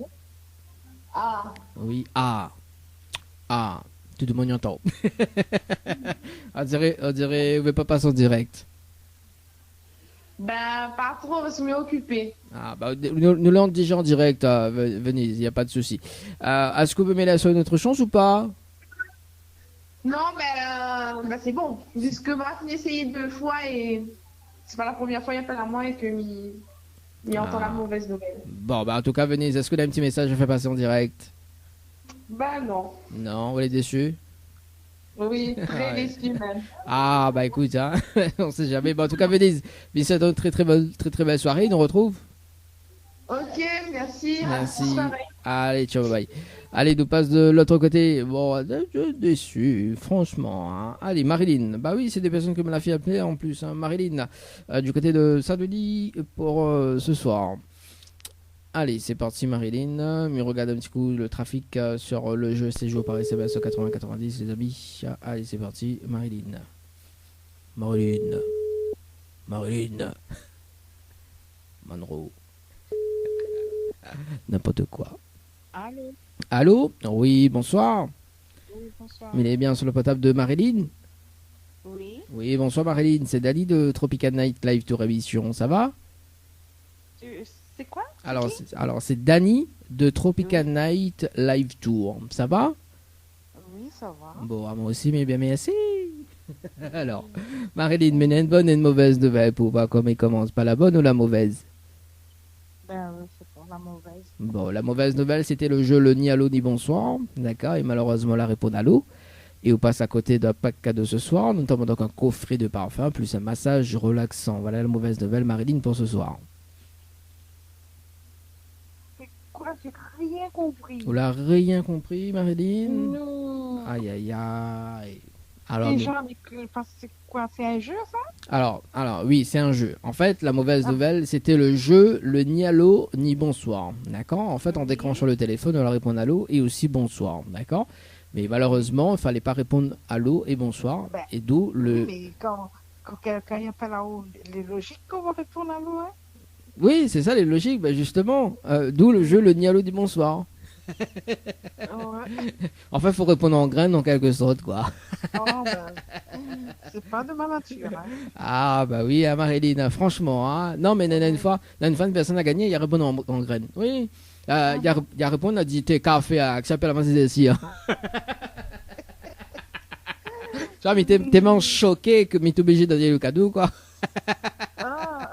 Ah. Oui, ah, tout le monde y entend. on dirait, vous ne pas passer en direct. Ben, pas trop, parce que je suis occupé. Ah, bah, nous l'avons déjà en direct, Venise, il n'y a pas de souci. Est-ce que vous me laissez une autre chance ou pas? Non, ben c'est bon. Puisque moi, j'ai essayé 2 fois et c'est pas la première fois, il y a pas à moi et que m'y entend la mauvaise nouvelle. Bon, bah, en tout cas, Venise, est-ce que vous avez un petit message à faire passer en direct? Ben non. Non, vous êtes déçu? Oui, très Ouais. déçu même. Ah, bah écoute, hein, on sait jamais. Bon, en tout cas, Venise, une très très belle soirée, on nous retrouve. Ok, merci. Merci. Bonne soirée. Allez, ciao, bye bye. Allez, nous passe de l'autre côté. Bon, déçu, franchement, hein. Allez, Marilyn. Bah oui, c'est des personnes que me l'a fait appeler en plus, hein. Marilyn, du côté de Saint-Denis pour ce soir. Allez, c'est parti, Marilyn. Mais regarde un petit coup le trafic sur le jeu séjour par SMS au 80-90, les amis. Allez, c'est parti, Marilyn. Marilyn. Marilyn. Monroe. N'importe quoi. Allô. Allô? Oui, bonsoir. Oui, bonsoir. Il est bien sur le portable de Marilyn? Oui. Oui, bonsoir Marilyn. C'est Dali de Tropical Night Live Tour Émission. Ça va? C'est quoi? Alors c'est Dani de Tropical Night Live Tour. Ça va? Oui, ça va. Bon, moi aussi, mais bien merci. Alors, Marilyn, mais il y a une bonne et une mauvaise nouvelle pour voir comment il commence. Pas la bonne ou la mauvaise? Ben oui, c'est pour la mauvaise. Bon, la mauvaise nouvelle, c'était le jeu le ni allô ni bonsoir. D'accord, et malheureusement, la réponse allô. Et on passe à côté d'un pack cadeau ce soir, notamment donc un coffret de parfum plus un massage relaxant. Voilà la mauvaise nouvelle, Marilyn, pour ce soir. C'est quoi? J'ai rien compris. Vous l'avez rien compris, Marilyn? Non. Aïe, aïe, aïe. Alors, Déjà, c'est quoi? C'est un jeu, ça? alors, oui, c'est un jeu. En fait, la mauvaise nouvelle, c'était le jeu, le ni allô, ni bonsoir. D'accord? En fait, en déclenchant le téléphone, on leur répond allô et aussi bonsoir. D'accord? Mais malheureusement, il ne fallait pas répondre allô et bonsoir. Ben, Et d'où le. Mais quand quelqu'un n'y a pas là-haut, les logiques qu'on va répondre à l'eau, hein? Oui, c'est ça les logiques, ben justement. D'où le jeu, le ni allô, ni bonsoir. Ouais. En fait, il faut répondre en graine en quelque sorte, quoi. Oh, ben, c'est pas de ma nature, hein. Ah, bah oui, hein, Marilyn, hein, franchement. Hein. Non, mais une fois, une personne a gagné, il a répondu en graine. Oui. Il a répondu, il a dit, t'es café, qui s'appelle avant ici. Hein. Tu vois, mais t'es tellement choqué que m'es obligé de donner le cadeau, quoi. Ah.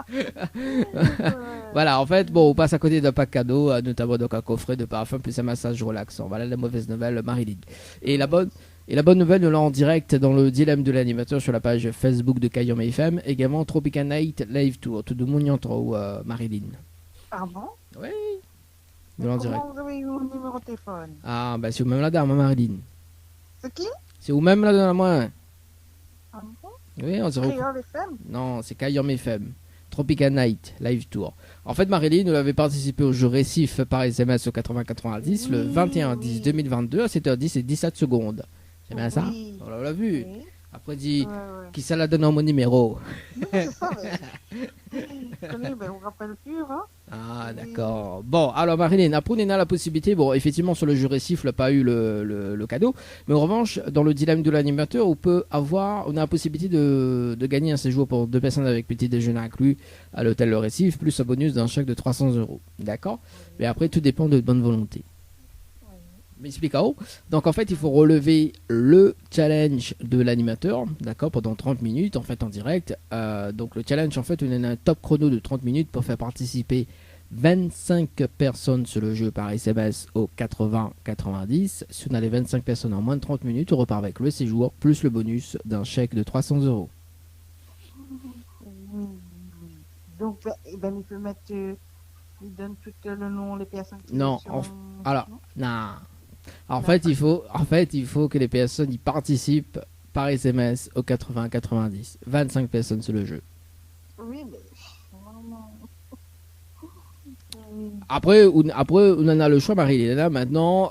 Voilà, en fait, bon, on passe à côté d'un pack cadeau, notamment donc un coffret de parfum plus un massage relaxant. Voilà la mauvaise nouvelle, Marilyn. Et la bonne nouvelle, nous l'avons en direct dans le dilemme de l'animateur sur la page Facebook de Kayom FM, également Tropical Night Live Tour. Tout de monde y entre, Marilyn. Ah bon? Oui, nous l'avons en direct. Comment vous avez eu mon numéro de téléphone? Ah, bah c'est vous-même la dame, hein, Marilyn. C'est qui? C'est vous-même la dame, moi. Ah bon? Oui, on dirait. Créole FM? Non, c'est Kayom FM. Tropical Night Live Tour. En fait, Marilyn, nous avait participé au jeu récif par SMS au 80-90 le 21-10-2022 à 7h10 et 17 secondes. C'est bien ça? Oui. On l'a vu. Oui. Après, dit, Ouais, ouais. qui ça la donne en mon numéro? Non, c'est ça, mais... Je connais, ben, on rappelle plus, hein? Ah, d'accord. Bon, alors Marilyn, après, on a la possibilité, bon, effectivement, sur le jeu récif, on n'a pas eu le cadeau, mais en revanche, dans le dilemme de l'animateur, on a la possibilité de gagner un séjour pour 2 personnes avec petit déjeuner inclus à l'hôtel Le Récif, plus un bonus d'un chèque de 300 euros. D'accord? Mais après, tout dépend de bonne volonté. M'explique-moi. Donc en fait, il faut relever le challenge de l'animateur, d'accord, pendant 30 minutes en fait en direct. Donc le challenge en fait, on a un top chrono de 30 minutes pour faire participer 25 personnes sur le jeu par SMS au 80-90. Si on a les 25 personnes en moins de 30 minutes, on repart avec le séjour plus le bonus d'un chèque de 300 euros. Oui. Donc, ben, il peut mettre... il donne tout le nom, les personnes qui Non, sont... alors, non. En fait, il faut que les personnes y participent par SMS au 80-90. 25 personnes sur le jeu. Oui, mais... Oui. Après, on en a le choix, Marie. Là, maintenant,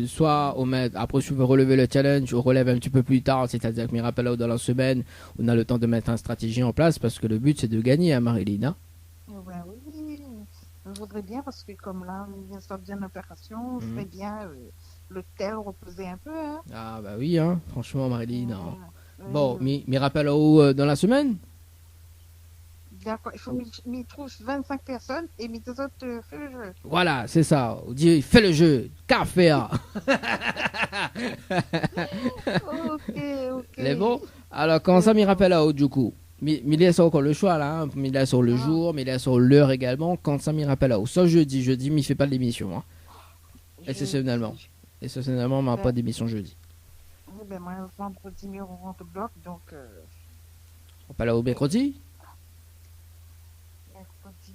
soit après, si on veut relever le challenge, on relève un petit peu plus tard, c'est-à-dire que mes rappels là, dans la semaine, on a le temps de mettre une stratégie en place parce que le but, c'est de gagner, hein, Marie-Lina. Ben oui, je voudrais bien parce que comme là, il vient de sortir une opération, je ferais bien le tel reposer un peu. Hein. Ah, bah oui, hein, franchement, Marie-Lina. Bon, Oui. mes rappels là dans la semaine? D'accord, il faut m'y trouve 25 personnes et mes deux autres font le jeu. Voilà, c'est ça. On dit, fais le jeu, café. Ok. Les bons. Alors, quand ça, mes rappels là du coup. Mais il laisse encore le choix là, hein. Il laisse sur le jour, mais il laisse sur l'heure également. Quand ça m'y rappelle là, soit jeudi, mais il fait pas de l'émission. Hein. Exceptionnellement, on n'a pas d'émission jeudi. Oui, ben moi, vendredi, mais on rentre au bloc, donc. On parle au mercredi. Mercredi,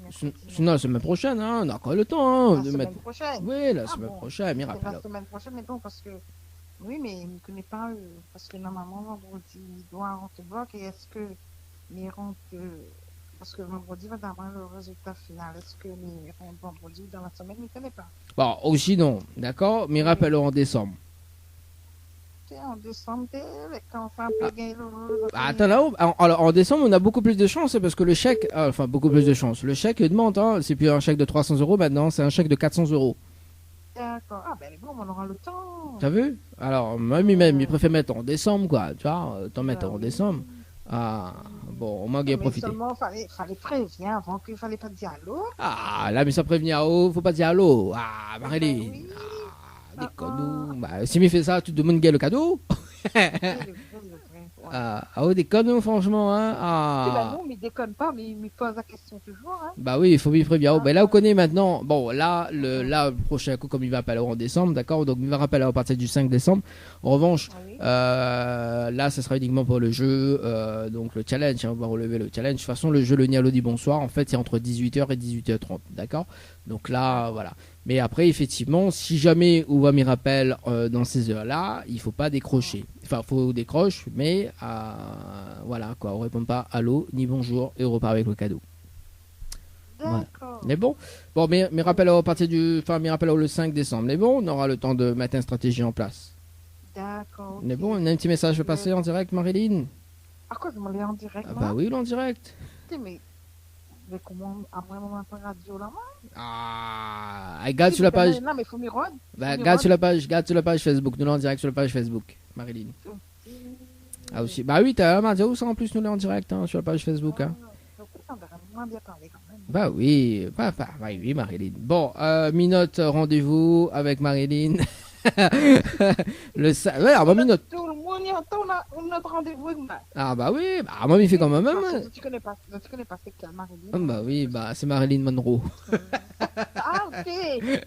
Sinon, la semaine prochaine, hein, on a encore le temps hein, La de semaine mettre. prochaine. Oui, la Ah semaine bon, prochaine, c'est Mirapelle. la semaine prochaine, mais non, parce que. Oui, mais il ne connaît pas. Parce que normalement, vendredi, il doit rentrer bloc. Et est-ce que les rentrent. Parce que vendredi va avoir le résultat final. Est-ce que les rentrent vendredi dans la semaine, il ne connaît pas. Bon, aussi non, d'accord, Mirapelle en décembre. Tu sais, en décembre, quand on fait un peu gagner le. Attends là-haut, alors en décembre on a beaucoup plus de chance parce que le chèque, enfin beaucoup plus de chance. Le chèque demande, hein, c'est plus un chèque de 300 euros maintenant, c'est un chèque de 400 euros. D'accord. Ah ben bon, on aura le temps. T'as vu? Alors même il préfère mettre en décembre quoi, tu vois, t'en mettre en décembre. Ah bon, au moins qu'il a Mais profité. seulement, fallait prévenir avant qu'il fallait pas dire allô. Ah là mais ça prévenir allô, faut pas dire allô. Ah Marilyn, oui. des cadeaux. Bah si m'il fait ça, tu te demandes quel le cadeau? Le vrai. Ah oh, des cadeaux franchement hein. Eh ben Ah. non, mais il déconne pas, mais il me pose la question toujours. Hein. Bah oui, il faut lui prévenir. Ben là, on connaît maintenant. Bon, là, le prochain coup, comme il va appeler en décembre, d'accord. Donc, il va rappeler à partir du 5 décembre. En revanche, Ah oui. là, ça sera uniquement pour le jeu. Donc, le challenge, hein, on va relever le challenge. De toute façon, le jeu, le Nialo dit bonsoir. En fait, c'est entre 18h et 18h30, d'accord. Donc là, voilà. Mais après, effectivement, si jamais on va m'y rappelle dans ces heures-là, il faut pas décrocher. Enfin, faut décroche, mais voilà quoi, on répond pas allô ni bonjour et on repart avec le cadeau. D'accord. Mais bon, mais rappel à partir mes rappels le 5 décembre. Mais bon, on aura le temps de mettre une stratégie en place. D'accord. Mais bon, on a un petit message à passer en direct, Marilyn. À quoi je m'en vais en direct Ah là bah oui, en direct. Mais comment après mon radio là Ah, regarde sur la page. Non, mais faut m'y rendre. Bah, regarde sur la page Facebook. Nous l'en direct sur la page Facebook, Marilyn. Ah aussi. Bah oui, t'as un ça en plus nous l'en direct hein, sur la page Facebook. Hein. Ça va moins bien parler quand même. Bah oui, oui, Marilyn. Bon, Minote, rendez-vous avec Marilyn. Ouais, alors, bah, Minote. Tout le monde y entend notre rendez-vous avec Matt. Ah bah oui, bah moi il fait quand même. Tu connais pas c'est quelle Marilyn? Ah, bah oui, bah c'est Marilyn Monroe. Ah ok,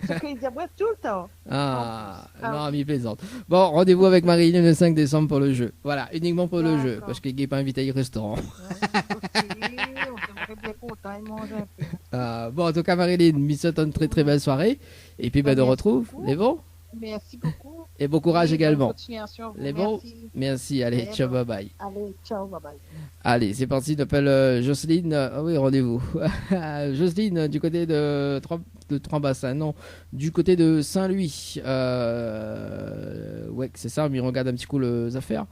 c'est qu'il dit ouais, tout le temps. Ah, Ah, non, mi plaisante. Bon, rendez-vous avec Marilyn le 5 décembre pour le jeu. Voilà, uniquement pour le jeu, D'accord. parce qu'il n'est pas invité au restaurant. Ok, on devrait bien content, il mange un peu. Bon, en tout cas, Marilyn, me souhaite une très très belle soirée. Et puis, bah, de Merci retrouve. beaucoup. Les bons Merci beaucoup. et bon courage Et également. bonne continuation. Les bons. Merci. Merci, allez, Les ciao, bons. bye bye. Allez, ciao, bye bye. Allez, c'est parti, j'appelle Jocelyne. Ah oui, rendez-vous. Jocelyne, du côté de Trois-Bassins, non, du côté de Saint-Louis. Ouais, c'est ça, mais regarde un petit coup les affaires.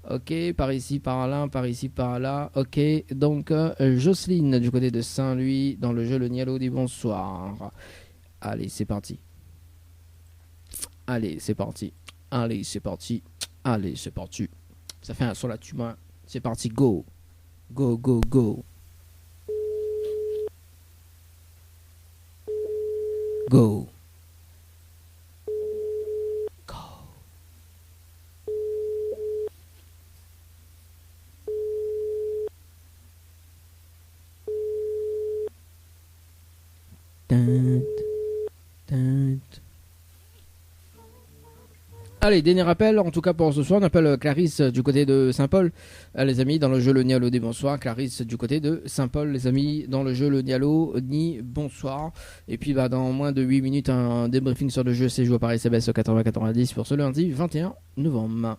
Ok, par ici, par là, par ici, par là. Ok, donc Jocelyne, du côté de Saint-Louis, dans le jeu Le Nialo dit bonsoir. Allez, c'est parti. Allez, c'est parti. Allez, c'est parti. Allez, c'est parti. Ça fait un son là-dessus, moi. C'est parti, go. Go, go, go. Go. Go. Dun, dun. Allez, dernier rappel, en tout cas pour ce soir, on appelle Clarisse du côté de Saint-Paul, les amis, dans le jeu Le Nialo dit bonsoir. Clarisse du côté de Saint-Paul, les amis, dans le jeu Le Nialo dit bonsoir. Et puis bah, dans moins de 8 minutes, un débriefing sur le jeu, c'est joué par SMS au 80-90 pour ce lundi 21 novembre.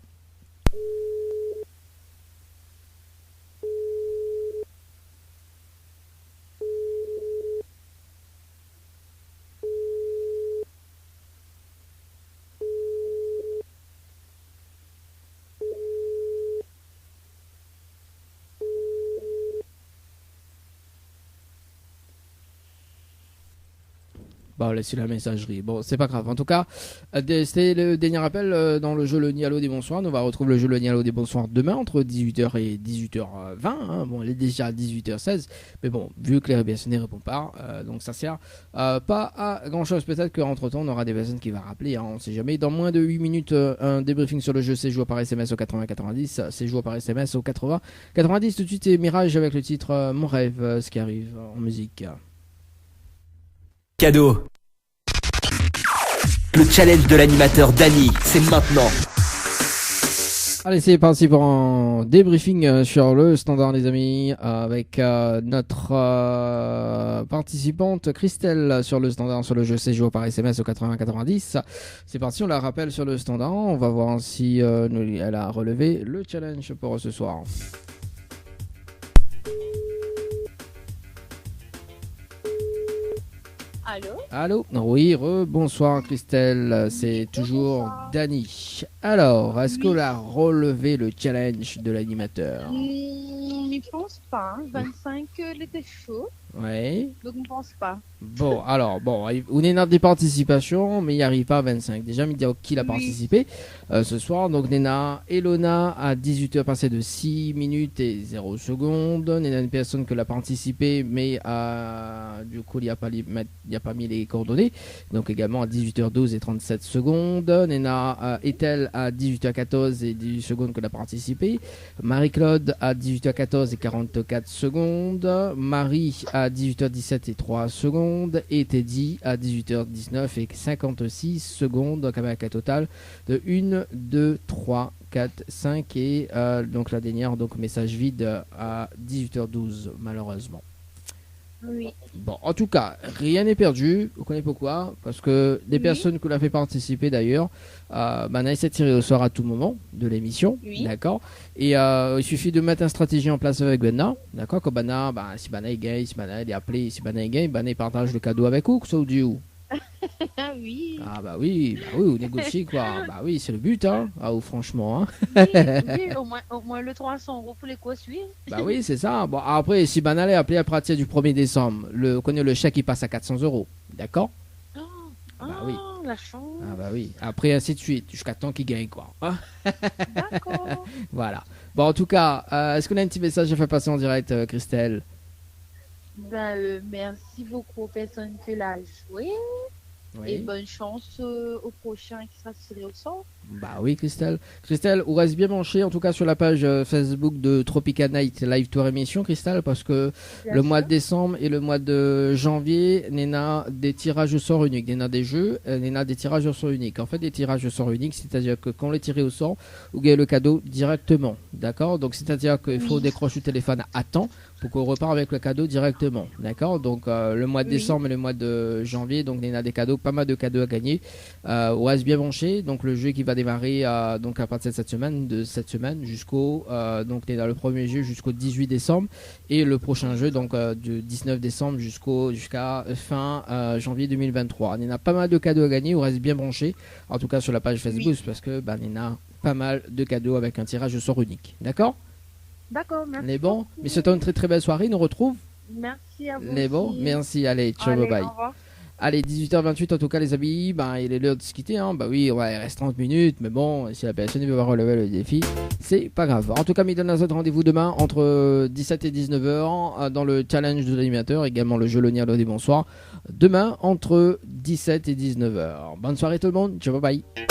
Bon, laissez la messagerie. Bon, c'est pas grave. En tout cas, c'était le dernier appel dans le jeu Le Nialo des bonsoirs. On va retrouver le jeu Le Nialo des bonsoirs demain entre 18h et 18h20. Hein. Bon, il est déjà à 18h16. Mais bon, vu que les RBS ne répondent pas, donc ça sert pas à grand chose. Peut-être qu'entre temps, on aura des personnes qui vont rappeler. Hein, on sait jamais. Dans moins de 8 minutes, un débriefing sur le jeu, c'est joué par SMS au 80-90. C'est joué par SMS au 80-90. Tout de suite, c'est Mirage avec le titre Mon rêve, ce qui arrive en musique. Cadeau. Le challenge de l'animateur Dany, c'est maintenant. Allez, c'est parti pour un débriefing sur le standard, les amis, avec notre participante Christelle sur le standard, sur le jeu séjour par SMS au 80-90. C'est parti, on la rappelle sur le standard. On va voir si elle a relevé le challenge pour ce soir. Allô? Allô? Oui, bonsoir Christelle, c'est toujours bonsoir. Dany. Alors, est-ce Oui. qu'on a relevé le challenge de l'animateur? Je pense pas. 25, il était chaud, Oui. donc je ne pense pas. Bon, alors, on est dans des participations, mais il n'y arrive pas à 25. Déjà, il dit qui a Oui. participé ce soir. Donc, Nena Elona à 18h passé de 6 minutes et 0 secondes. Nena, une personne que l'a participé, mais du coup, il n'y a pas mis les coordonnées. Donc, également à 18h12 et 37 secondes. Nena Etel à 18h14 et 18 secondes que l'a participé. Marie-Claude à 18h14 et 44 secondes. Marie à 18h17 et 3 secondes. Et Teddy à 18h19 et 56 secondes. Donc avec un total de 1, 2, 3, 4, 5 et donc la dernière, donc message vide à 18h12 malheureusement. Oui. Bon, en tout cas, rien n'est perdu. Vous connaissez pourquoi? Parce que des Oui. personnes que l'on a fait participer d'ailleurs, Bana s'est tiré au sort à tout moment de l'émission. Oui. D'accord. Et il suffit de mettre une stratégie en place avec Bana. D'accord. Que Bana, si Bana est gay, si Bana est appelé, si Bana est gay, Bana partage le cadeau avec vous, que ça ou du ou. Ah oui. Ah bah oui, vous négociez quoi. Bah oui, c'est le but, hein. Ah ou franchement, hein. Oui, au moins le 300 € pour les quoi suivre. Bah oui, c'est ça. Bon, après, si Bana est appelé à partir du 1er décembre, connaît le chèque, il passe à 400 €. D'accord. Bah oui. La chance. Ah bah oui. Après, ainsi de suite, jusqu'à temps qu'il gagne, quoi. Hein. D'accord. Voilà. Bon, en tout cas, est-ce qu'on a un petit message à faire passer en direct, Christelle? Merci beaucoup aux personnes qui l'ont joué. Et bonne chance au prochain qui sera tiré au sort. Bah oui, Christelle. Christelle, on reste bien branché, en tout cas sur la page Facebook de Tropica Night Live Tour Émission, Christelle, parce que Bien le sûr. mois de décembre et le mois de janvier, Néna des tirages au sort uniques. Néna des jeux, Néna des tirages au sort uniques. En fait, des tirages au sort uniques, c'est-à-dire que quand on est tiré au sort, vous gagnez le cadeau directement. D'accord? Donc, c'est-à-dire qu'il faut décrocher le téléphone à temps pour qu'on repart avec le cadeau directement. D'accord? Donc, le mois de Oui. décembre et le mois de janvier, donc Néna des cadeaux, pas mal de cadeaux à gagner. On reste bien branché. Donc, le jeu qui va démarrer donc à partir de cette semaine jusqu'au donc Néna le premier jeu jusqu'au 18 décembre et le prochain jeu donc du 19 décembre jusqu'à fin janvier 2023. Néna pas mal de cadeaux à gagner. On reste bien branché. En tout cas sur la page Facebook parce que Néna pas mal de cadeaux avec un tirage au sort unique. D'accord? D'accord, merci. Les bons. beaucoup. Mais c'était une très très belle soirée. Nous retrouve. Merci à vous. Les bons. aussi. Merci. Allez, ciao, Allez, bye bye. au revoir. Allez, 18h28 en tout cas les amis, il est l'heure de se quitter, hein. Bah oui, ouais, il reste 30 minutes, mais bon, si la personne veut relever le défi, c'est pas grave. En tout cas, Midon Azot, rendez-vous demain entre 17 et 19h dans le challenge de l'animateur, également le jeu Lonia des bonsoir. Demain entre 17 et 19h. Bonne soirée tout le monde, ciao, bye bye.